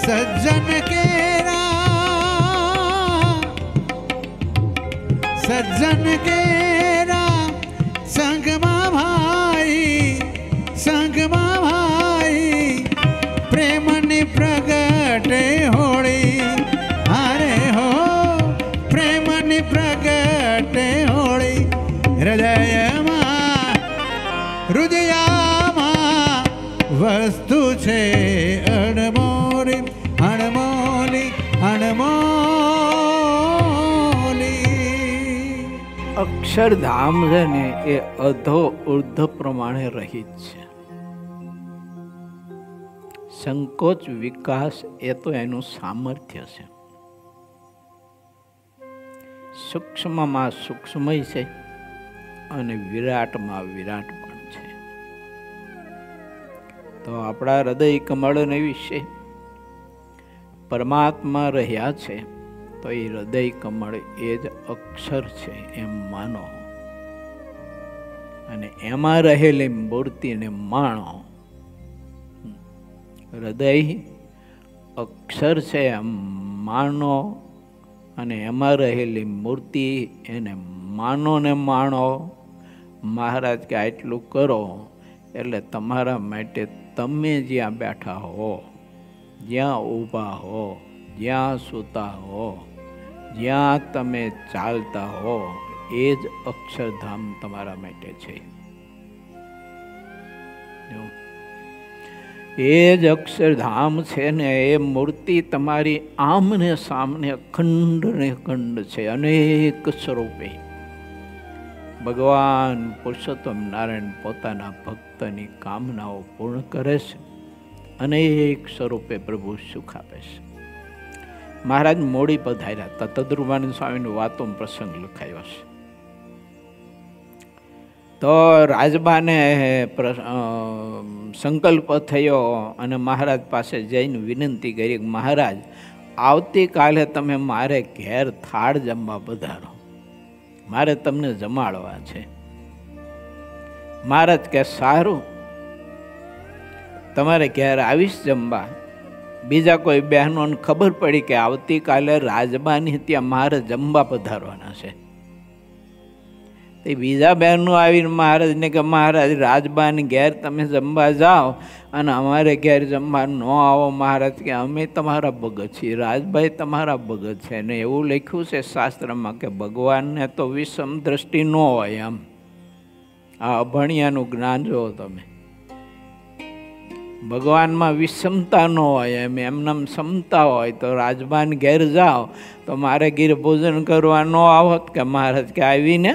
[SPEAKER 2] સજ્જન કેરા, સજ્જન કેરા સંગમાં ભાઈ, સંગમાં ભાઈ પ્રેમની પ્રગટે હોળી. અરે હો પ્રેમની પ્રગટે હોળી. હૃદયમાં, હૃદયમાં વસ્તુ છે અણમોલી, અણમોલી, અણમોલી.
[SPEAKER 1] અક્ષરધામ છે ને એ અધો ઉર્ધ પ્રમાણે રહિત છે. સંકોચ વિકાસ એ તો એનું સામર્થ્ય છે. સૂક્ષ્મમાં સૂક્ષ્મય છે અને વિરાટમાં વિરાટ પણ છે. તો આપણા હૃદય કમળને વિશે પરમાત્મા રહ્યા છે તો એ હૃદય કમળ એ જ અક્ષર છે એમ માનો અને એમાં રહેલી મૂર્તિને માણો. હૃદય અક્ષર છે એમ માનો અને એમાં રહેલી મૂર્તિ એને માનો ને માણો. મહારાજ કે આટલું કરો એટલે તમારા માટે તમે જ્યાં બેઠા હો, જ્યાં ઊભા હો, જ્યાં સૂતા હો, જ્યાં તમે ચાલતા હો, એ જ અક્ષરધામ તમારા માટે છે. એ જ અક્ષરધામ છે ને એ મૂર્તિ તમારી આમને સામને અખંડ ને અખંડ છે. અનેક સ્વરૂપે ભગવાન પુરુષોત્તમ નારાયણ પોતાના ભક્તની કામનાઓ પૂર્ણ કરે છે. અનેક સ્વરૂપે પ્રભુ સુખ આપે છે. મહારાજ મોડી પધાર્યા હતા. તદ્રુપાનંદ સ્વામીની વાતો પ્રસંગ લખાયો છે. તો રાજબાને સંકલ્પ થયો અને મહારાજ પાસે જઈને વિનંતી કરી, મહારાજ આવતીકાલે તમે મારે ઘેર થાળ જમવા પધારો, મારે તમને જમાડવા છે. મહારાજ કે સારું, તમારે ઘેર આવીશ જમવા. બીજા કોઈ બહેનોને ખબર પડી કે આવતીકાલે રાજબાની ત્યાં મારે જમવા પધારવાના છે. બીજા બહેનો આવીને મહારાજને કે મહારાજ રાજબાની ઘેર તમે જમવા જાઓ અને અમારે ઘેર જમવા ન આવો. મહારાજ કે અમે તમારા ભગત છીએ, રાજભાઈ તમારા ભગત છે. ને એવું લખ્યું છે શાસ્ત્રમાં કે ભગવાનને તો વિષમ દ્રષ્ટિ ન હોય. આમ આ અભણિયાનું જ્ઞાન જુઓ તમે. ભગવાનમાં વિષમતા ન હોય, એમ એમનામ સમતા હોય. તો રાજબાન ઘેર જાઓ તો મારે ઘેર ભોજન કરવા ન આવત કે મહારાજ કે આવીને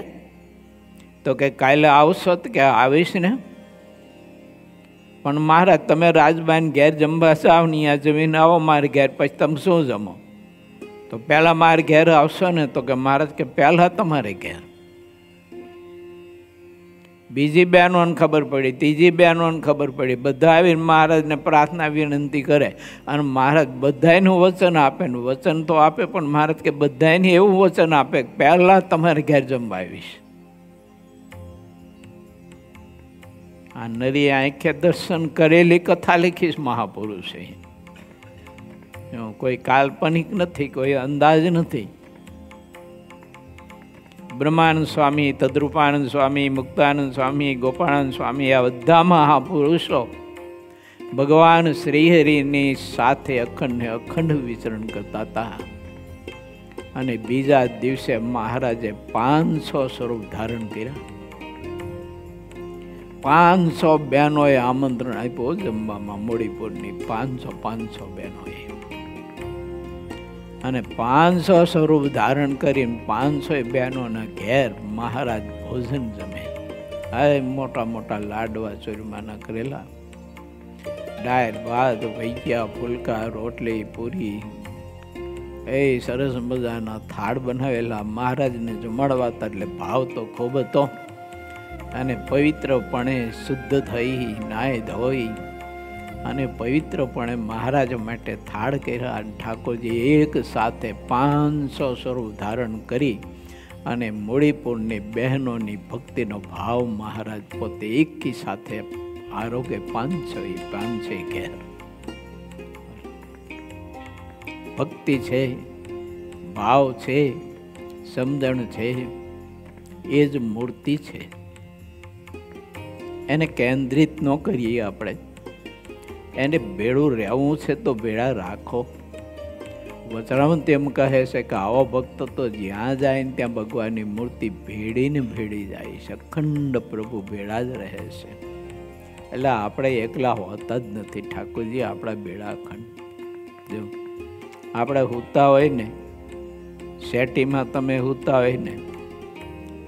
[SPEAKER 1] તો કે કાલે આવશો કે આવીશ ને. પણ મહારાજ તમે રાજબાન ઘેર જમવા જાઓ ને અહીંયા જમીને આવો મારે ઘેર, પછી તમે શું જમો? તો પહેલાં મારે ઘેર આવશો ને તો કે મહારાજ કે પહેલાં તમારે ઘેર. બીજી બહેનોને ખબર પડી, ત્રીજી બહેનોને ખબર પડી, બધા આવીને મહારાજને પ્રાર્થના વિનંતી કરે અને મહારાજ બધાયનું વચન આપે ને વચન તો આપે પણ મહારાજ કે બધાયને એવું વચન આપે કે પહેલાં તમારે ઘેર જમવા આવીશ. આ નરી આંખે દર્શન કરેલી કથા લખીશ મહાપુરુષે. કોઈ કાલ્પનિક નથી, કોઈ અંદાજ નથી. બ્રહ્માનંદ સ્વામી, તદ્રુપાનંદ સ્વામી, મુક્તાનંદ સ્વામી, ગોપાળાનંદ સ્વામી, આ બધા મહાપુરુષો ભગવાન શ્રીહરિની સાથે અખંડ વિચરણ કરતા હતા. અને બીજા દિવસે મહારાજે 500 સ્વરૂપ ધારણ કર્યા. 500 બહેનોએ આમંત્રણ આપ્યું જમવામાં, મોડીપુરની 500 બહેનોએ. અને 500 સ્વરૂપ ધારણ કરીને 500 બહેનોના ઘેર મહારાજ ભોજન જમે. હા, મોટા મોટા લાડવા ચોરમાના કરેલા, દાળ ભાત, ભજીયા, ફુલકા, રોટલી, પૂરી, એ સરસ મજાના થાળ બનાવેલા. મહારાજને જમાડવા હતા એટલે ભાવ તો ખૂબ હતો. અને પવિત્રપણે શુદ્ધ થઈ નાય ધોઈ અને પવિત્રપણે મહારાજ માટે થાળ કર્યા. અને ઠાકોરજી એક સાથે 500 સ્વરૂપ ધારણ કરી અને મૂળીપુરની બહેનોની ભક્તિનો ભાવ મહારાજ પોતે એકી સાથે આરોગ્ય 500 ઘેર. ભક્તિ છે, ભાવ છે, સમજણ છે, એ જ મૂર્તિ છે. એને કેન્દ્રિત ન કરીએ આપણે. એને ભેળું રહેવું છે તો ભેળા રાખો. વચરામણ તેમ કહે છે કે આવો ભક્ત તો જ્યાં જાય ને ત્યાં ભગવાનની મૂર્તિ ભેળીને ભેળી જાય છે. અખંડ પ્રભુ ભેળા જ રહે છે. એટલે આપણે એકલા હોતા જ નથી. ઠાકોરજી આપણા ભેળા અખંડ. જો આપણે સૂતા હોય ને, શેટીમાં તમે સૂતા હોય ને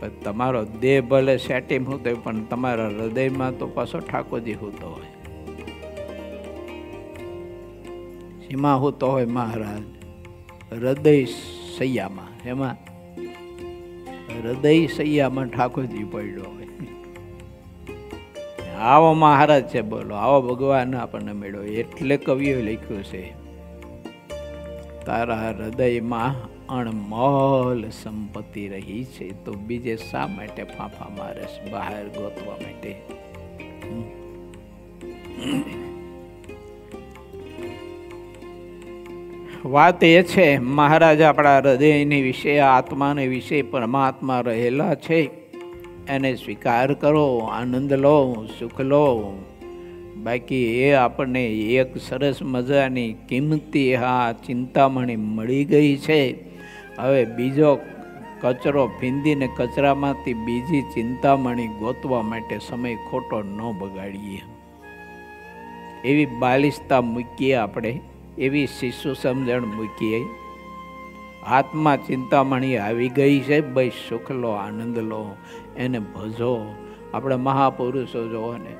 [SPEAKER 1] પણ તમારો દેહ ભલે સેટિંગ હોતો હોય પણ તમારા હૃદયમાં તો પાછો ઠાકોરજી હોતો હોય. એમાં હોતો હોય મહારાજ હૃદય સૈયામાં. એમાં હૃદય સૈયામાં ઠાકોરજી પડ્યો હોય. આવો મહારાજ છે, બોલો આવો ભગવાન આપણને મળ્યો. એટલે કવિએ લખ્યું છે, તારા હૃદયમાં અણમોલ સંપત્તિ રહી છે, તો બીજે શા માટે ફાંફા મારેશ બહાર ગોતવા માટે? વાત એ છે મહારાજ આપણા હૃદયની વિશે, આત્માને વિશે પરમાત્મા રહેલા છે. એને સ્વીકાર કરો, આનંદ લો, સુખ લો. બાકી એ આપણને એક સરસ મજાની કિંમતી ચિંતામણી મળી ગઈ છે. હવે બીજો કચરો ફીંદીને કચરામાંથી બીજી ચિંતામણી ગોતવા માટે સમય ખોટો ન બગાડીએ. એવી બાલિશતા મૂકીએ આપણે, એવી શિશુ સમજણ મૂકીએ. આત્મા ચિંતામણી આવી ગઈ છે, ભાઈ સુખ લો, આનંદ લો, એને ભજો. આપણે મહાપુરુષો જોવો ને,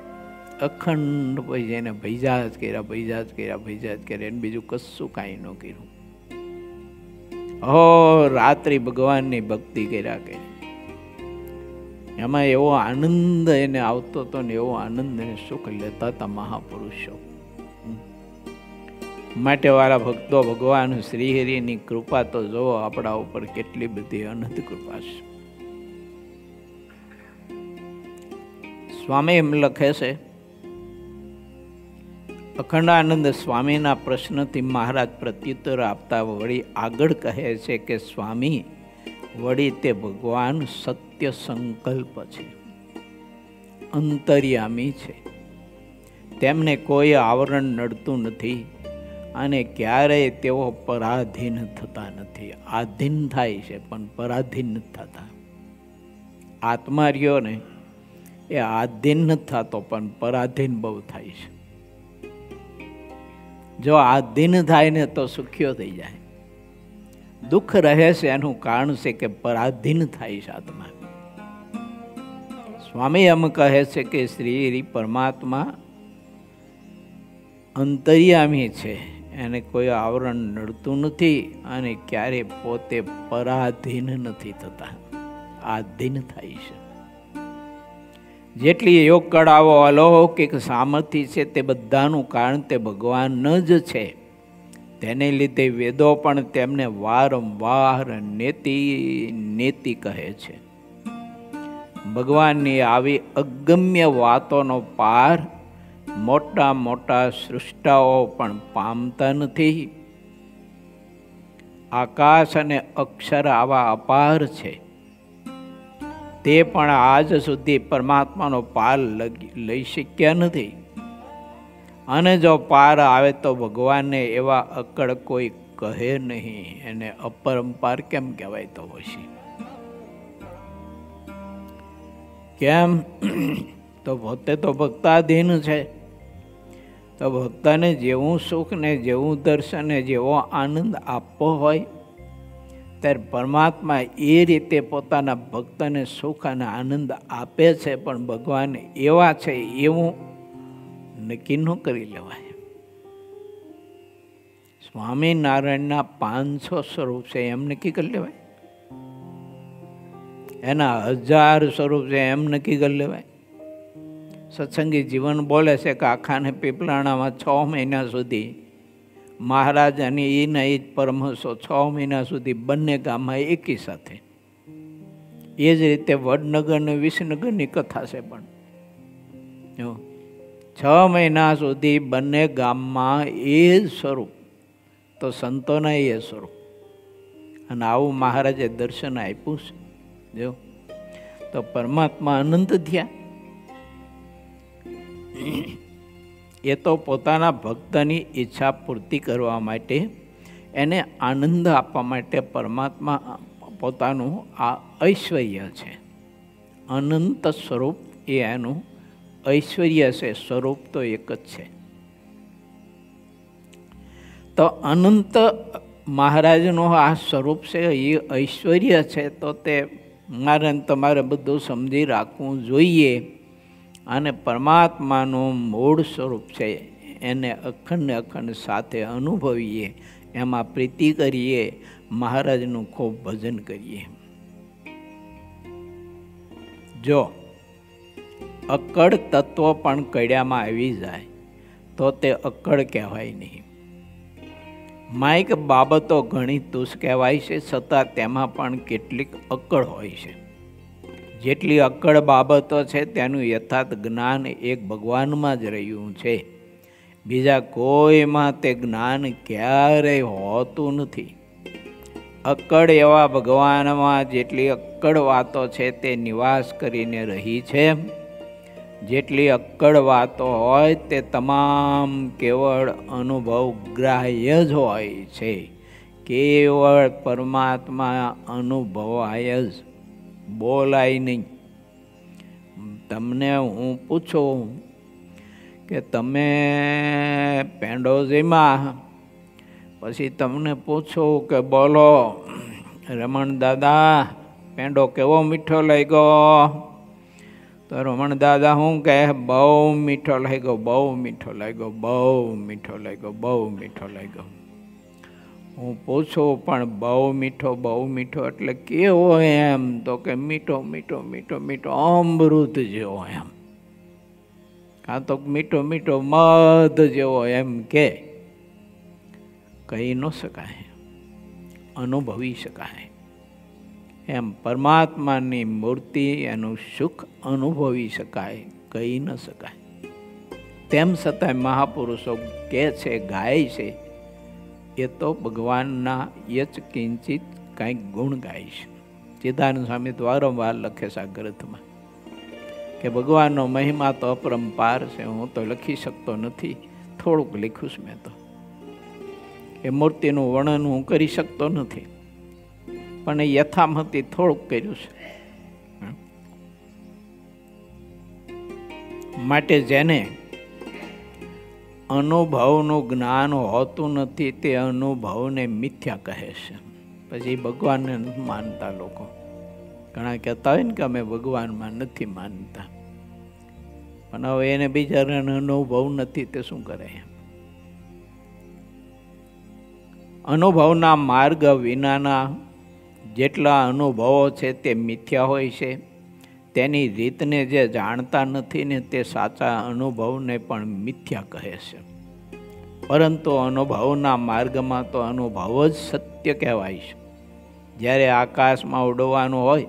[SPEAKER 1] અખંડ પછી એને ભૈજા જ કર્યા, એને બીજું કશું કાંઈ ન કર્યું. હો રાત્રિ ભગવાનની ભક્તિ કર્યા કે એમાં એવો આનંદ એને આવતો હતો ને, એવો આનંદ એને સુખ લેતા હતા મહાપુરુષો. માટે વાળા ભક્તો, ભગવાન શ્રીહરિની કૃપા તો જોવો આપણા ઉપર કેટલી બધી અનંત કૃપા છે. સ્વામી એમ લખે છે, અખંડાનંદ સ્વામીના પ્રશ્નથી મહારાજ પ્રત્યુત્તર આપતા વળી આગળ કહે છે કે સ્વામી, વળી તે ભગવાન સત્ય સંકલ્પ છે, અંતર્યામી છે. તેમને કોઈ આવરણ નડતું નથી અને ક્યારેય તેઓ પરાધીન થતા નથી. આધીન થાય છે પણ પરાધીન નથી થતા. આત્મા રહ્યો ને એ આધીન નથી થતો પણ પરાધીન બહુ થાય છે. જો આધીન થાય ને તો સુખ્યો થઈ જાય. દુઃખ રહે છે એનું કારણ છે કે પરાધીન થાય છે આત્મા. સ્વામી એમ કહે છે કે શ્રી પરમાત્મા અંતર્યામી છે, એને કોઈ આવરણ નડતું નથી અને ક્યારે પોતે પરાધીન નથી થતા, આધીન થાય છે. જેટલી યોગ કળાઓ અલૌકિક સામર્થ્ય છે તે બધાનું કારણ તે ભગવાન જ છે. તેને લીધે વેદો પણ તેમને વારંવાર નેતિ કહે છે. ભગવાનની આવી અગમ્ય વાતોનો પાર મોટા મોટા સૃષ્ટાઓ પણ પામતા નથી. આકાશ અને અક્ષર આવા અપાર છે, તે પણ આજ સુધી પરમાત્માનો પાર લઈ શક્યા નથી. અને જો પાર આવે તો ભગવાનને એવા અકળ કોઈ કહે નહીં. એને અપરંપાર કેમ કહેવાય? તો પછી કેમ? તો પોતે તો ભક્તાધીન છે. તો ભક્તને જેવું સુખ ને જેવું દર્શન ને જેવો આનંદ આપવો હોય ત્યારે પરમાત્મા એ રીતે પોતાના ભક્તને સુખ અને આનંદ આપે છે. પણ ભગવાન એવા છે એવું નક્કી ન કરી લેવાય. સ્વામિનારાયણના 500 સ્વરૂપ છે એમ નક્કી કરી લેવાય? એના 1000 સ્વરૂપ છે એમ નક્કી કરી લેવાય? સત્સંગી જીવન બોલે છે કે આખાને પીપલાણામાં 6 મહિના સુધી મહારાજ અને એના એ જ પરમહંસો 6 મહિના સુધી બંને ગામમાં એકી સાથે. એ જ રીતે વડનગર અને વિસનગરની કથા છે. પણ 6 મહિના સુધી બંને ગામમાં એ જ સ્વરૂપ, તો સંતોના એ સ્વરૂપ. અને આવું મહારાજે દર્શન આપ્યું છે. જો તો પરમાત્મા અનંત થયા. એ તો પોતાના ભક્તની ઈચ્છા પૂર્તિ કરવા માટે, એને આનંદ આપવા માટે પરમાત્મા પોતાનું આ ઐશ્વર્ય છે. અનંત સ્વરૂપ એ એનું ઐશ્વર્ય છે. સ્વરૂપ તો એક જ છે. તો અનંત મહારાજનું આ સ્વરૂપ છે, એ ઐશ્વર્ય છે. તો તે મારે તમારે બધું સમજી રાખવું જોઈએ. અને પરમાત્માનું મૂળ સ્વરૂપ છે એને અખંડ અખંડ સાથે અનુભવીએ, એમાં પ્રીતિ કરીએ, મહારાજનું ખૂબ ભજન કરીએ. જો અક્કડ તત્વ પણ કડિયામાં આવી જાય તો તે અક્કડ કહેવાય નહીં. માઇક બાબતો ઘણી તુચ્છ કહેવાય છે, છતાં તેમાં પણ કેટલીક અક્કડ હોય છે. જેટલી અક્કડ બાબતો છે તેનું યથાર્થ જ્ઞાન એક ભગવાનમાં જ રહ્યું છે. બીજા કોઈમાં તે જ્ઞાન ક્યારેય હોતું નથી. અક્કડ એવા ભગવાનમાં જેટલી અક્કડ વાતો છે તે નિવાસ કરીને રહી છે. જેટલી અક્કડ વાતો હોય તે તમામ કેવળ અનુભવ ગ્રાહ્ય જ હોય છે. કેવળ પરમાત્મા અનુભવાય જ, બોલાય નહીં. તમને હું પૂછું કે તમે પેંડો જમ્યા, પછી તમને પૂછું કે બોલો રમણ દાદા પેંડો કેવો મીઠો લાગ્યો? તો રમણ દાદા શું કહે? બહુ મીઠો લાગ્યો, બહુ મીઠો લાગ્યો, બહુ મીઠો લાગ્યો, બહુ મીઠો લાગ્યો. હું પૂછું પણ બહુ મીઠો એટલે કેવો એમ? તો કે મીઠો મીઠો મીઠો મીઠો અમૃત જેવો એમ, કાં તો મીઠો મીઠો મધ જેવો એમ કે. કહી ન શકાય, અનુભવી શકાય. એમ પરમાત્માની મૂર્તિ એનું સુખ અનુભવી શકાય, કહી ન શકાય. તેમ છતાંય મહાપુરુષો કહે છે, ગાય છે, એ તો ભગવાનના યચ કિંચિત કંઈક ગુણ ગાય છે. ચિદાનંદ સ્વામી તો વારંવાર લખે છે આ ગ્રંથમાં કે ભગવાનનો મહિમા તો અપરંપાર છે. હું તો લખી શકતો નથી, થોડુંક લખ્યું છે મેં તો. એ મૂર્તિનું વર્ણન હું કરી શકતો નથી, પણ એ યથામતી થોડુંક કર્યું છે. માટે જેને અનુભવનું જ્ઞાન હોતું નથી તે અનુભવને મિથ્યા કહે છે. પછી ભગવાનને નથી માનતા લોકો. ઘણા કહેતા હોય ને કે અમે ભગવાનમાં નથી માનતા, પણ હવે એને બિચારાને અનુભવ નથી તે શું કરે? અનુભવના માર્ગ વિનાના જેટલા અનુભવો છે તે મિથ્યા હોય છે. તેની રીતને જે જાણતા નથી ને તે સાચા અનુભવને પણ મિથ્યા કહે છે. પરંતુ અનુભવના માર્ગમાં તો અનુભવ જ સત્ય કહેવાય છે. જ્યારે આકાશમાં ઉડવાનું હોય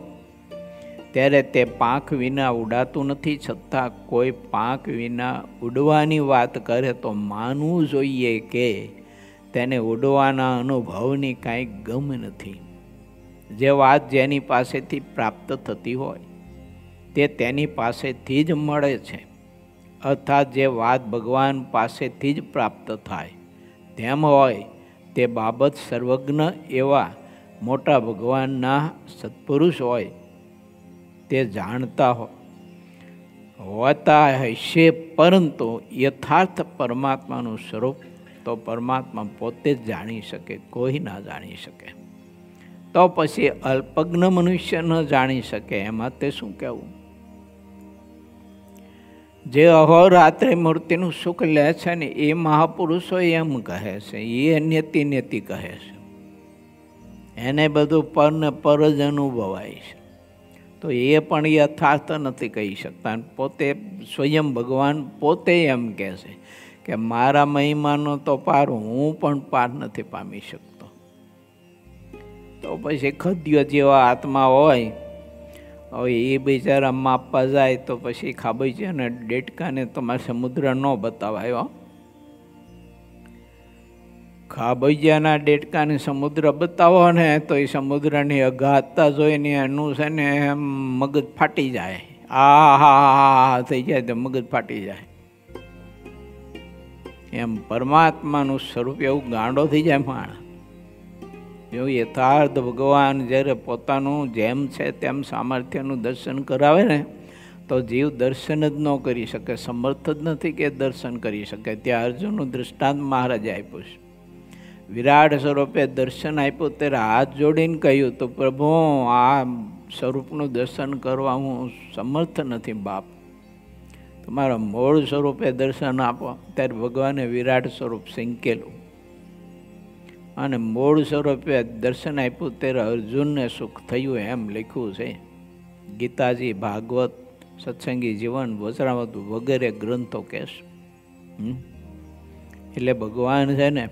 [SPEAKER 1] ત્યારે તે પાંખ વિના ઉડાતું નથી, છતાં કોઈ પાંખ વિના ઉડવાની વાત કરે તો માનવું જોઈએ કે તેને ઉડવાના અનુભવની કાંઈ ગમ નથી. જે વાત જેની પાસેથી પ્રાપ્ત થતી હોય તે તેની પાસેથી જ મળે છે. અર્થાત જે વાત ભગવાન પાસેથી જ પ્રાપ્ત થાય તેમ હોય તે બાબત સર્વજ્ઞ એવા મોટા ભગવાનના સત્પુરુષ હોય તે જાણતા હોતા હશે. પરંતુ યથાર્થ પરમાત્માનું સ્વરૂપ તો પરમાત્મા પોતે જ જાણી શકે, કોઈ ના જાણી શકે. તો પછી અલ્પજ્ઞ મનુષ્ય ન જાણી શકે એમાં તે શું કહેવું? જે અહોરાત્રે મૂર્તિનું સુખ લે છે ને એ મહાપુરુષો એમ કહે છે, એ નેતિ નેતિ કહે છે. એને બધું પર ને પર જ અનુભવાય છે. તો એ પણ યથાર્થ નથી કહી શકતા. પોતે સ્વયં ભગવાન પોતે એમ કહે છે કે મારા મહિમાનો તો પાર હું પણ પાર નથી પામી શકતો. તો પછી ખદ્યો જેવા આત્મા હોય, હવે એ બિચારા માપવા જાય તો પછી ખાબઈ છે ને ડેટકાને તમારે સમુદ્ર ન બતાવાયો. ખાબૈયાના ડેટકાને સમુદ્ર બતાવો ને તો એ સમુદ્રની અગાધતા જોઈને એનું છે ને મગજ ફાટી જાય. આ થઈ જાય તો મગજ ફાટી જાય. એમ પરમાત્માનું સ્વરૂપ એવું ગાંડો થઈ જાય માણસ. જો યથાર્થ ભગવાન જ્યારે પોતાનું જેમ છે તેમ સામર્થ્યનું દર્શન કરાવે ને તો જીવ દર્શન જ ન કરી શકે, સમર્થ જ નથી કે દર્શન કરી શકે. ત્યાં અર્જુનનું દૃષ્ટાંત મહારાજે આપ્યું છે. વિરાટ સ્વરૂપે દર્શન આપ્યું ત્યારે હાથ જોડીને કહ્યું તો પ્રભુ આ સ્વરૂપનું દર્શન કરવા હું સમર્થ નથી બાપ, તમારા મૂળ સ્વરૂપે દર્શન આપો. ત્યારે ભગવાને વિરાટ સ્વરૂપ સંકેલું અને મૂળ સ્વરૂપે દર્શન આપ્યું ત્યારે અર્જુનને સુખ થયું એમ લખ્યું છે. ગીતાજી, ભાગવત, સત્સંગી જીવન, વચરામૃત વગેરે ગ્રંથો કહેશ. એટલે ભગવાન છે ને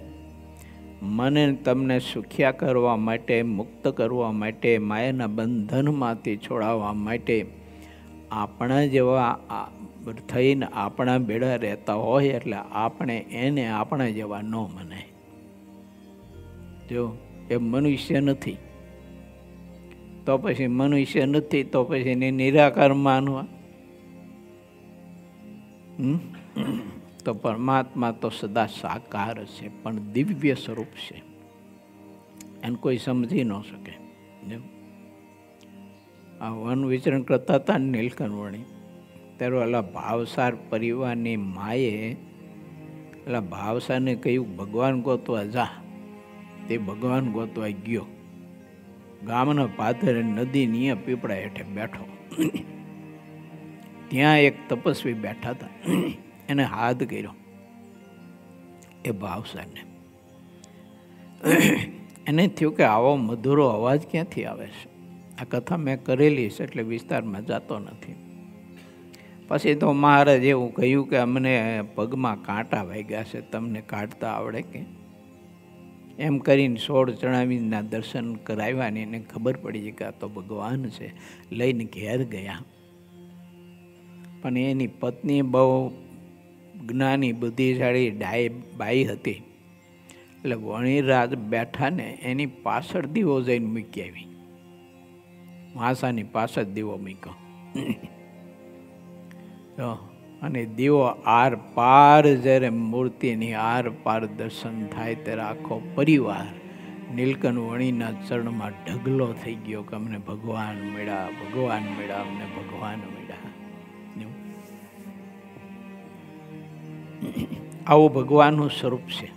[SPEAKER 1] મને તમને સુખ્યા કરવા માટે, મુક્ત કરવા માટે, માયાના બંધનમાંથી છોડાવવા માટે આપણા જેવા થઈને આપણા બેડા રહેતા હોય એટલે આપણે એને આપણા જેવા ન મનાય. જો એ મનુષ્ય નથી તો પછી મનુષ્ય નથી તો પછી એને નિરાકાર માનવા. તો પરમાત્મા તો સદા સાકાર છે પણ દિવ્ય સ્વરૂપ છે, એને કોઈ સમજી ન શકે. આ વન વિચરણ કરતા હતા નીલકંઠવણી ત્યારે ઓલા ભાવસાર પરિવારની માએ ઓલા ભાવસારને કહ્યું ભગવાન ગોતવા જા. તે ભગવાન ગોતવા ગયો. ગામના પાદરે નદીની પીપળા હેઠે બેઠો. ત્યાં એક તપસ્વી બેઠા હતા. એને હાથ કર્યો એ ભાવસારને. એને થયું કે આવો મધુરો અવાજ ક્યાંથી આવે છે. આ કથા મેં કરેલી છે એટલે વિસ્તારમાં જતો નથી. પછી તો મહારાજ એવું કહ્યું કે અમને પગમાં કાંટા વાગ્યા છે, તમને કાઢતા આવડે કે? એમ કરીને 16 ચણાવીના દર્શન કરાવ્યાની એને ખબર પડી કે આ તો ભગવાન છે. લઈને ઘેર ગયા. પણ એની પત્ની બહુ જ્ઞાની બુદ્ધિશાળી બાઈ હતી. એટલે વણિરાજ બેઠા ને એની પાછળ દીવો જઈને મૂકી આવી. માસાની પાછળ દીવો મૂક્યો અને દીવો આર પાર જ્યારે મૂર્તિની આર પાર દર્શન થાય ત્યારે આખો પરિવાર નીલકંઠ વણીના ચરણમાં ઢગલો થઈ ગયો કે અમને ભગવાન મળ્યા, ભગવાન મળ્યા, અમને ભગવાન મળ્યા. આવું ભગવાનનું સ્વરૂપ છે.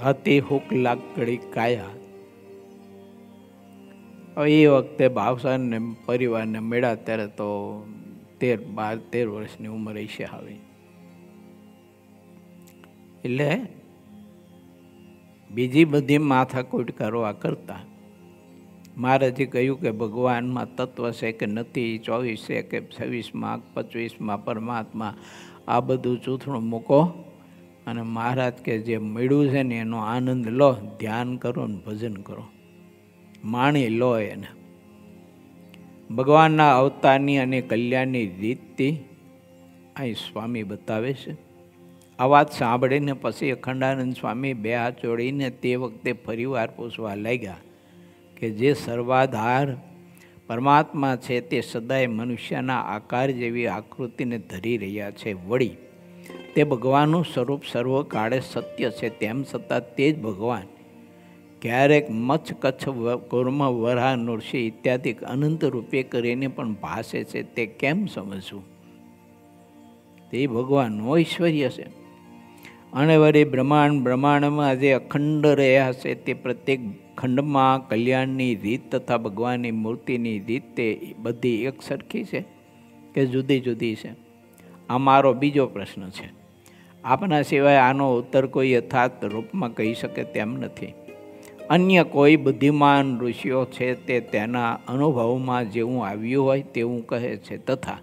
[SPEAKER 1] અતિ હુક લાકડી કાયા. એ વખતે ભાવસારને પરિવારને મળ્યા ત્યારે તો 12-13 વર્ષની ઉંમર હશે આવી. એટલે બીજી બધી માથાકૂટ કરવા કરતા મહારાજે કહ્યું કે ભગવાનમાં તત્વ છે કે નથી, 24 છે કે 26માં 25માં પરમાત્મા, આ બધું ચૂંથણું મૂકો અને મહારાજ કે જે મળ્યું છે ને એનો આનંદ લો, ધ્યાન કરો ને ભજન કરો, માણી લો એને. ભગવાનના અવતારની અને કલ્યાણની રીતથી અહીં સ્વામી બતાવે છે. આ વાત સાંભળીને પછી અખંડાનંદ સ્વામી 2 હાથ જોડીને તે વખતે ફરીવાર પૂછવા લાગ્યા કે જે સર્વાધાર પરમાત્મા છે તે સદાય મનુષ્યના આકાર જેવી આકૃતિને ધરી રહ્યા છે. વળી તે ભગવાનનું સ્વરૂપ સર્વકાળે સત્ય છે. તેમ છતાં તે જ ભગવાન ક્યારેક મચ્છ, કચ્છ, કુર્મ, વરાહ, નૃસિંહ ઇત્યાદિ અનંત રૂપે કરીને પણ ભાસે છે. તે કેમ સમજવું? તે ભગવાનનું ઐશ્વર્ય છે. અને વળી બ્રહ્માંડમાં જે અખંડ રહ્યા છે તે પ્રત્યેક ખંડમાં કલ્યાણની રીત તથા ભગવાનની મૂર્તિની રીત તે બધી એક સરખી છે કે જુદી જુદી છે? આ મારો બીજો પ્રશ્ન છે. આપના સિવાય આનો ઉત્તર કોઈ યથાર્થ રૂપમાં કહી શકે તેમ નથી. અન્ય કોઈ બુદ્ધિમાન ઋષિઓ છે તે તેના અનુભવમાં જેવું આવ્યું હોય તેવું કહે છે. તથા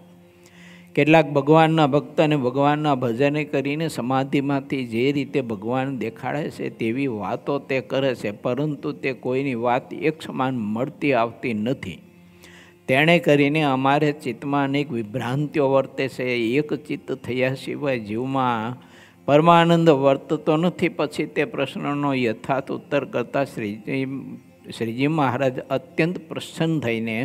[SPEAKER 1] કેટલાક ભગવાનના ભક્ત અને ભગવાનના ભજને કરીને સમાધિમાંથી જે રીતે ભગવાન દેખાડે છે તેવી વાતો તે કરે છે, પરંતુ તે કોઈની વાત એક સમાન મળતી આવતી નથી. તેણે કરીને અમારે ચિત્તમાં અનેક વિભ્રાંતિઓ વર્તે છે. એક ચિત્ત થયા સિવાય જીવમાં પરમાનંદ વર્તતો નથી. પછી તે પ્રશ્નનો યથાર્થ ઉત્તર કરતા શ્રીજી મહારાજ અત્યંત પ્રસન્ન થઈને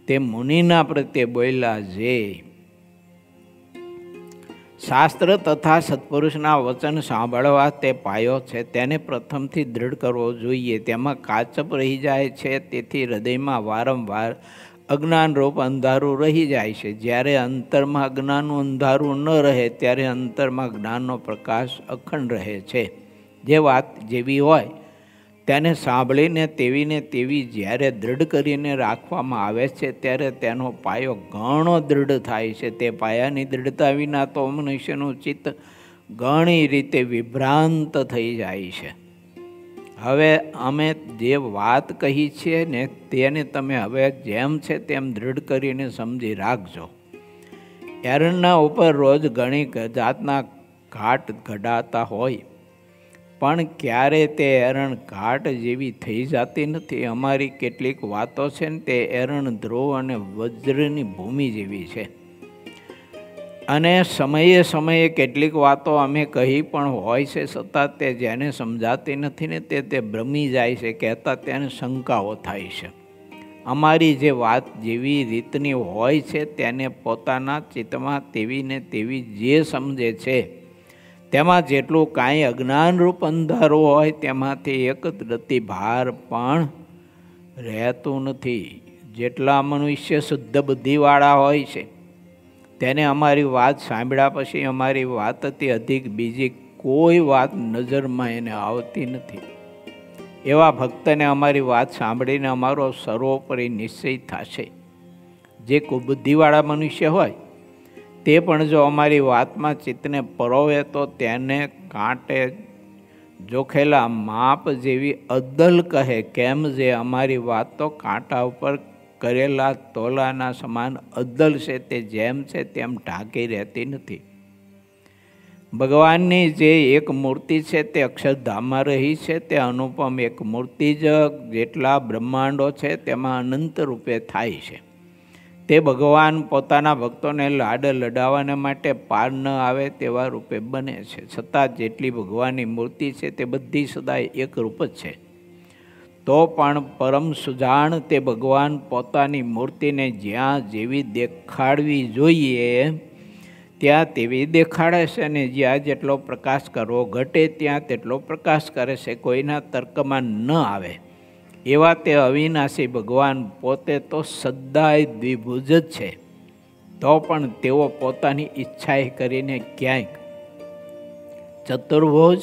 [SPEAKER 1] તે મુનિના પ્રત્યે બોલ્યા, જે શાસ્ત્ર તથા સત્પુરુષના વચન સાંભળવા તે પાયો છે તેને પ્રથમથી દૃઢ કરવો જોઈએ. તેમાં કાચપ રહી જાય છે, તેથી હૃદયમાં વારંવાર અજ્ઞાનરૂપ અંધારું રહી જાય છે. જ્યારે અંતરમાં અજ્ઞાનનું અંધારું ન રહે ત્યારે અંતરમાં જ્ઞાનનો પ્રકાશ અખંડ રહે છે. જે વાત જેવી હોય તેને સાંભળીને તેવી જ્યારે દ્રઢ કરીને રાખવામાં આવે છે ત્યારે તેનો પાયો ઘણો દ્રઢ થાય છે. તે પાયાની દ્રઢતા વિના તો મનુષ્યનું ચિત્ત ઘણી રીતે વિભ્રાંત થઈ જાય છે. હવે અમે જે વાત કહી છે ને તેને તમે હવે જેમ છે તેમ દ્રઢ કરીને સમજી રાખજો. એરણના ઉપર રોજ ઘણી જાતના ઘાટ ઘડાતા હોય પણ ક્યારે તે એરણ ઘાટ જેવી થઈ જતી નથી. અમારી કેટલીક વાતો છે ને તે એરણ ધ્રુવ અને વજ્રની ભૂમિ જેવી છે. અને સમયે સમયે કેટલીક વાતો અમે કહી પણ હોય છે છતાં તે જેને સમજાતી નથી ને તે ભ્રમી જાય છે. કહેતા તેને શંકાઓ થાય છે. અમારી જે વાત જેવી રીતની હોય છે તેને પોતાના ચિત્તમાં તેવી જે સમજે છે તેમાં જેટલું કાંઈ અજ્ઞાનરૂપ અંધારું હોય તેમાંથી એક રતિ ભાર પણ રહેતું નથી. જેટલા મનુષ્ય શુદ્ધ બુદ્ધિવાળા હોય છે તેને અમારી વાત સાંભળ્યા પછી અમારી વાતથી અધિક બીજી કોઈ વાત નજરમાં એને આવતી નથી. એવા ભક્તને અમારી વાત સાંભળીને અમારો સર્વોપરી નિશ્ચય થશે. જે કુબુદ્ધિવાળા મનુષ્ય હોય તે પણ જો અમારી વાતમાં ચિત્તને પરોવે તો તેને કાંટે જોખેલા માપ જેવી અદ્દલ કહે. કેમ જે અમારી વાત તો કાંટા ઉપર કરેલા તોલાના સમાન અદ્દલ છે. તે જેમ છે તેમ ઢાંકી રહેતી નથી. ભગવાનની જે એક મૂર્તિ છે તે અક્ષરધામમાં રહી છે. તે અનુપમ એક મૂર્તિ જ જેટલા બ્રહ્માંડો છે તેમાં અનંત રૂપે થાય છે. તે ભગવાન પોતાના ભક્તોને લાડ લડાવવાને માટે પાર ન આવે તેવા રૂપે બને છે. છતાં જેટલી ભગવાનની મૂર્તિ છે તે બધી સદાય એક રૂપ જ છે. તો પણ પરમ સુજાણ તે ભગવાન પોતાની મૂર્તિને જ્યાં જેવી દેખાડવી જોઈએ ત્યાં તેવી દેખાડે છે અને જ્યાં જેટલો પ્રકાશ કરવો ઘટે ત્યાં તેટલો પ્રકાશ કરે છે. કોઈના તર્કમાં ન આવે એવા તે અવિનાશી ભગવાન પોતે તો સદાય દ્વિભુજ જ છે. તો પણ તેઓ પોતાની ઈચ્છાએ કરીને ક્યાંક ચતુર્ભુજ,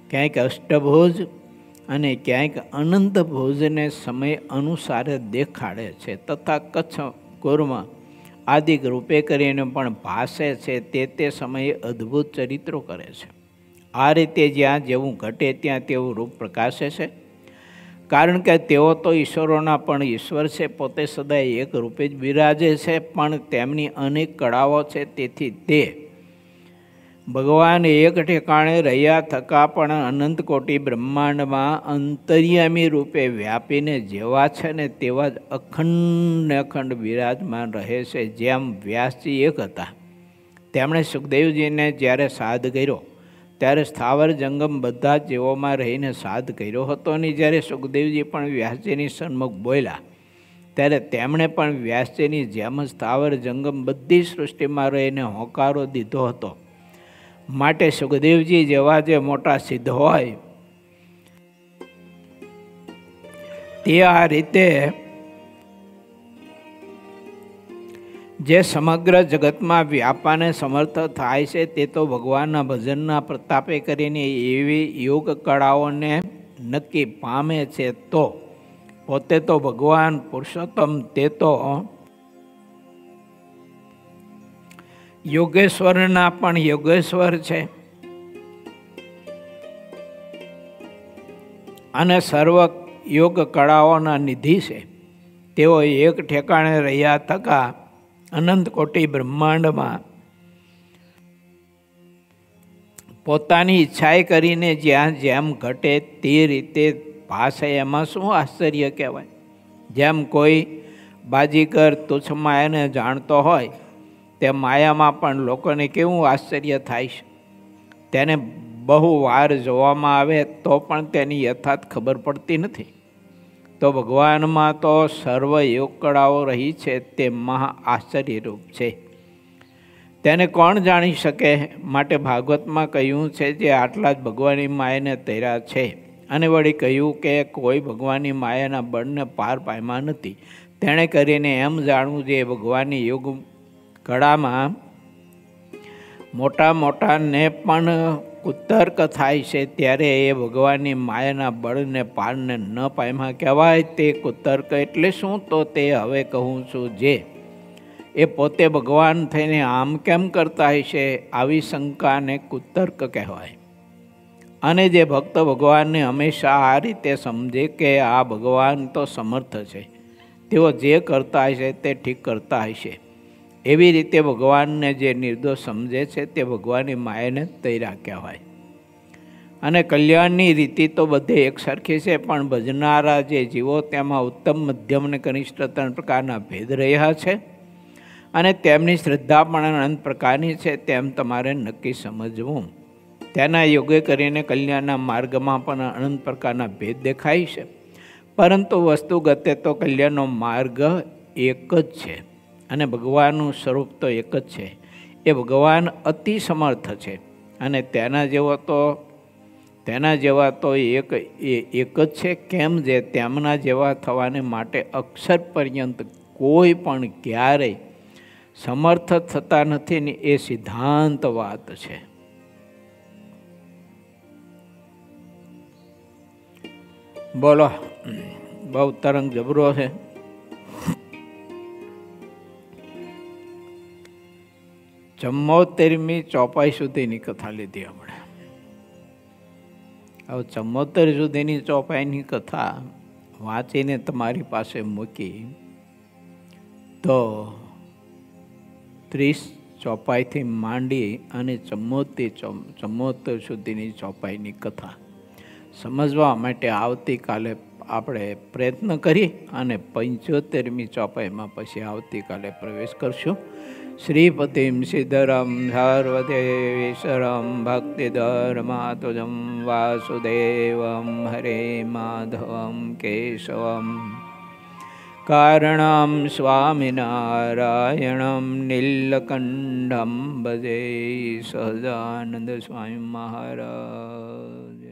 [SPEAKER 1] ક્યાંક અષ્ટભુજ અને ક્યાંક અનંત ભુજને સમય અનુસારે દેખાડે છે. તથા કચ્છ કુર્મ આદિ રૂપે કરીને પણ ભાષે છે. તે સમયે અદ્ભુત ચરિત્રો કરે છે. આ રીતે જ્યાં જેવું ઘટે ત્યાં તેવું રૂપ પ્રકાશે છે. કારણ કે તેઓ તો ઈશ્વરોના પણ ઈશ્વર છે. પોતે સદાય એક રૂપે જ બિરાજે છે. પણ તેમની અનેક કળાઓ છે. તેથી તે ભગવાન એક ઠેકાણે રહ્યા થકા પણ અનંત કોટી બ્રહ્માંડમાં અંતર્યામી રૂપે વ્યાપીને જેવા છે ને તેવા જ અખંડ બિરાજમાન રહે છે. જેમ વ્યાસજી એક હતા. તેમણે સુખદેવજીને જ્યારે સાધ કર્યો ત્યારે સ્થાવર જંગમ બધા જીવોમાં રહીને સાધ કર્યો હતો. અને જ્યારે સુખદેવજી પણ વ્યાસજીની સન્મુખ બોલ્યા ત્યારે તેમણે પણ વ્યાસજીની જેમ સ્થાવર જંગમ બધી સૃષ્ટિમાં રહીને હોંકારો દીધો હતો. માટે સુખદેવજી જેવા જે મોટા સિદ્ધ હોય તે આ રીતે જે સમગ્ર જગતમાં વ્યાપાને સમર્થ થાય છે તે તો ભગવાનના ભજનના પ્રતાપે કરીને એવી યોગ કળાઓને નક્કી પામે છે. તો પોતે તો ભગવાન પુરુષોત્તમ તે તો યોગેશ્વરના પણ યોગેશ્વર છે અને સર્વ યોગ કળાઓના નિધિ છે. તેઓ એક ઠેકાણે રહ્યા થકા અનંત કોટી બ્રહ્માંડમાં પોતાની ઈચ્છાએ કરીને જ્યાં જેમ ઘટે તે રીતે ભાષે. એમાં શું આશ્ચર્ય કહેવાય? જેમ કોઈ બાજીગર તુચ્છ માયાને જાણતો હોય તે માયામાં પણ લોકોને કેવું આશ્ચર્ય થાય છે. તેને બહુ વાર જોવામાં આવે તો પણ તેની યથાર્થ ખબર પડતી નથી. તો ભગવાનમાં તો સર્વ યોગ કળાઓ રહી છે તે મહા આશ્ચર્યરૂપ છે. તેને કોણ જાણી શકે? માટે ભાગવતમાં કહ્યું છે જે આટલા જ ભગવાનની માયાને તર્યા છે. અને વળી કહ્યું કે કોઈ ભગવાનની માયાના બળને પાર પામ્યા નથી તેણે કરીને એમ જાણવું જે ભગવાનની યોગ કળામાં મોટા મોટાને પણ કુતર્ક થાય છે ત્યારે એ ભગવાનની માયાના બળને પારને ન પામ્યા કહેવાય. તે કુતર્ક એટલે શું? તો તે હવે કહું છું. જે એ પોતે ભગવાન થઈને આમ કેમ કરતા હશે આવી શંકાને કુતર્ક કહેવાય. અને જે ભક્ત ભગવાનને હંમેશા આ રીતે સમજે કે આ ભગવાન તો સમર્થ છે, તેઓ જે કરતા હશે તે ઠીક કરતા હશે, એવી રીતે ભગવાનને જે નિર્દોષ સમજે છે તે ભગવાનની માયાને તૈરા કહેવાય. અને કલ્યાણની રીતિ તો બધે એક સરખી છે, પણ ભજનારા જે જીવો તેમાં ઉત્તમ, મધ્યમ અને કનિષ્ઠ 3 પ્રકારના ભેદ રહ્યા છે. અને તેમની શ્રદ્ધા પણ અનંત પ્રકારની છે તેમ તમારે નક્કી સમજવું. તેના યોગે કરીને કલ્યાણના માર્ગમાં પણ અનંત પ્રકારના ભેદ દેખાય છે, પરંતુ વસ્તુગતે તો કલ્યાણનો માર્ગ એક જ છે અને ભગવાનનું સ્વરૂપ તો એક જ છે. એ ભગવાન અતિ સમર્થ છે અને તેના જેવા તો એક જ છે. કેમ જે તેમના જેવા થવાને માટે અક્ષર પર્યંત કોઈ પણ ક્યારેય સમર્થ થતા નથી ને એ સિદ્ધાંત વાત છે. બોલો, બહુ તરંગ જબરો છે. ચુમ્મોતેરમી ચોપાઈ સુધીની કથા લીધી આપણે. હવે 74 સુધીની ચોપાઈની કથા વાંચીને તમારી પાસે મૂકી તો 30 ચોપાઈથી માંડી અને 74 સુધીની ચોપાઈની કથા સમજવા માટે આવતીકાલે આપણે પ્રયત્ન કરી અને 75મી ચોપાઈમાં પછી આવતીકાલે પ્રવેશ કરશું. શ્રીપતિમ સિદ્ધરમ સર્વદેવેશ્વરમ ભક્તિધર્માતુજમ વાસુદેવમ હરે માધવમ કેશવમ કારણમ સ્વામિનારાયણમ નીલકંઠમ ભજે સહજાનંદ સ્વામી મહારાજ.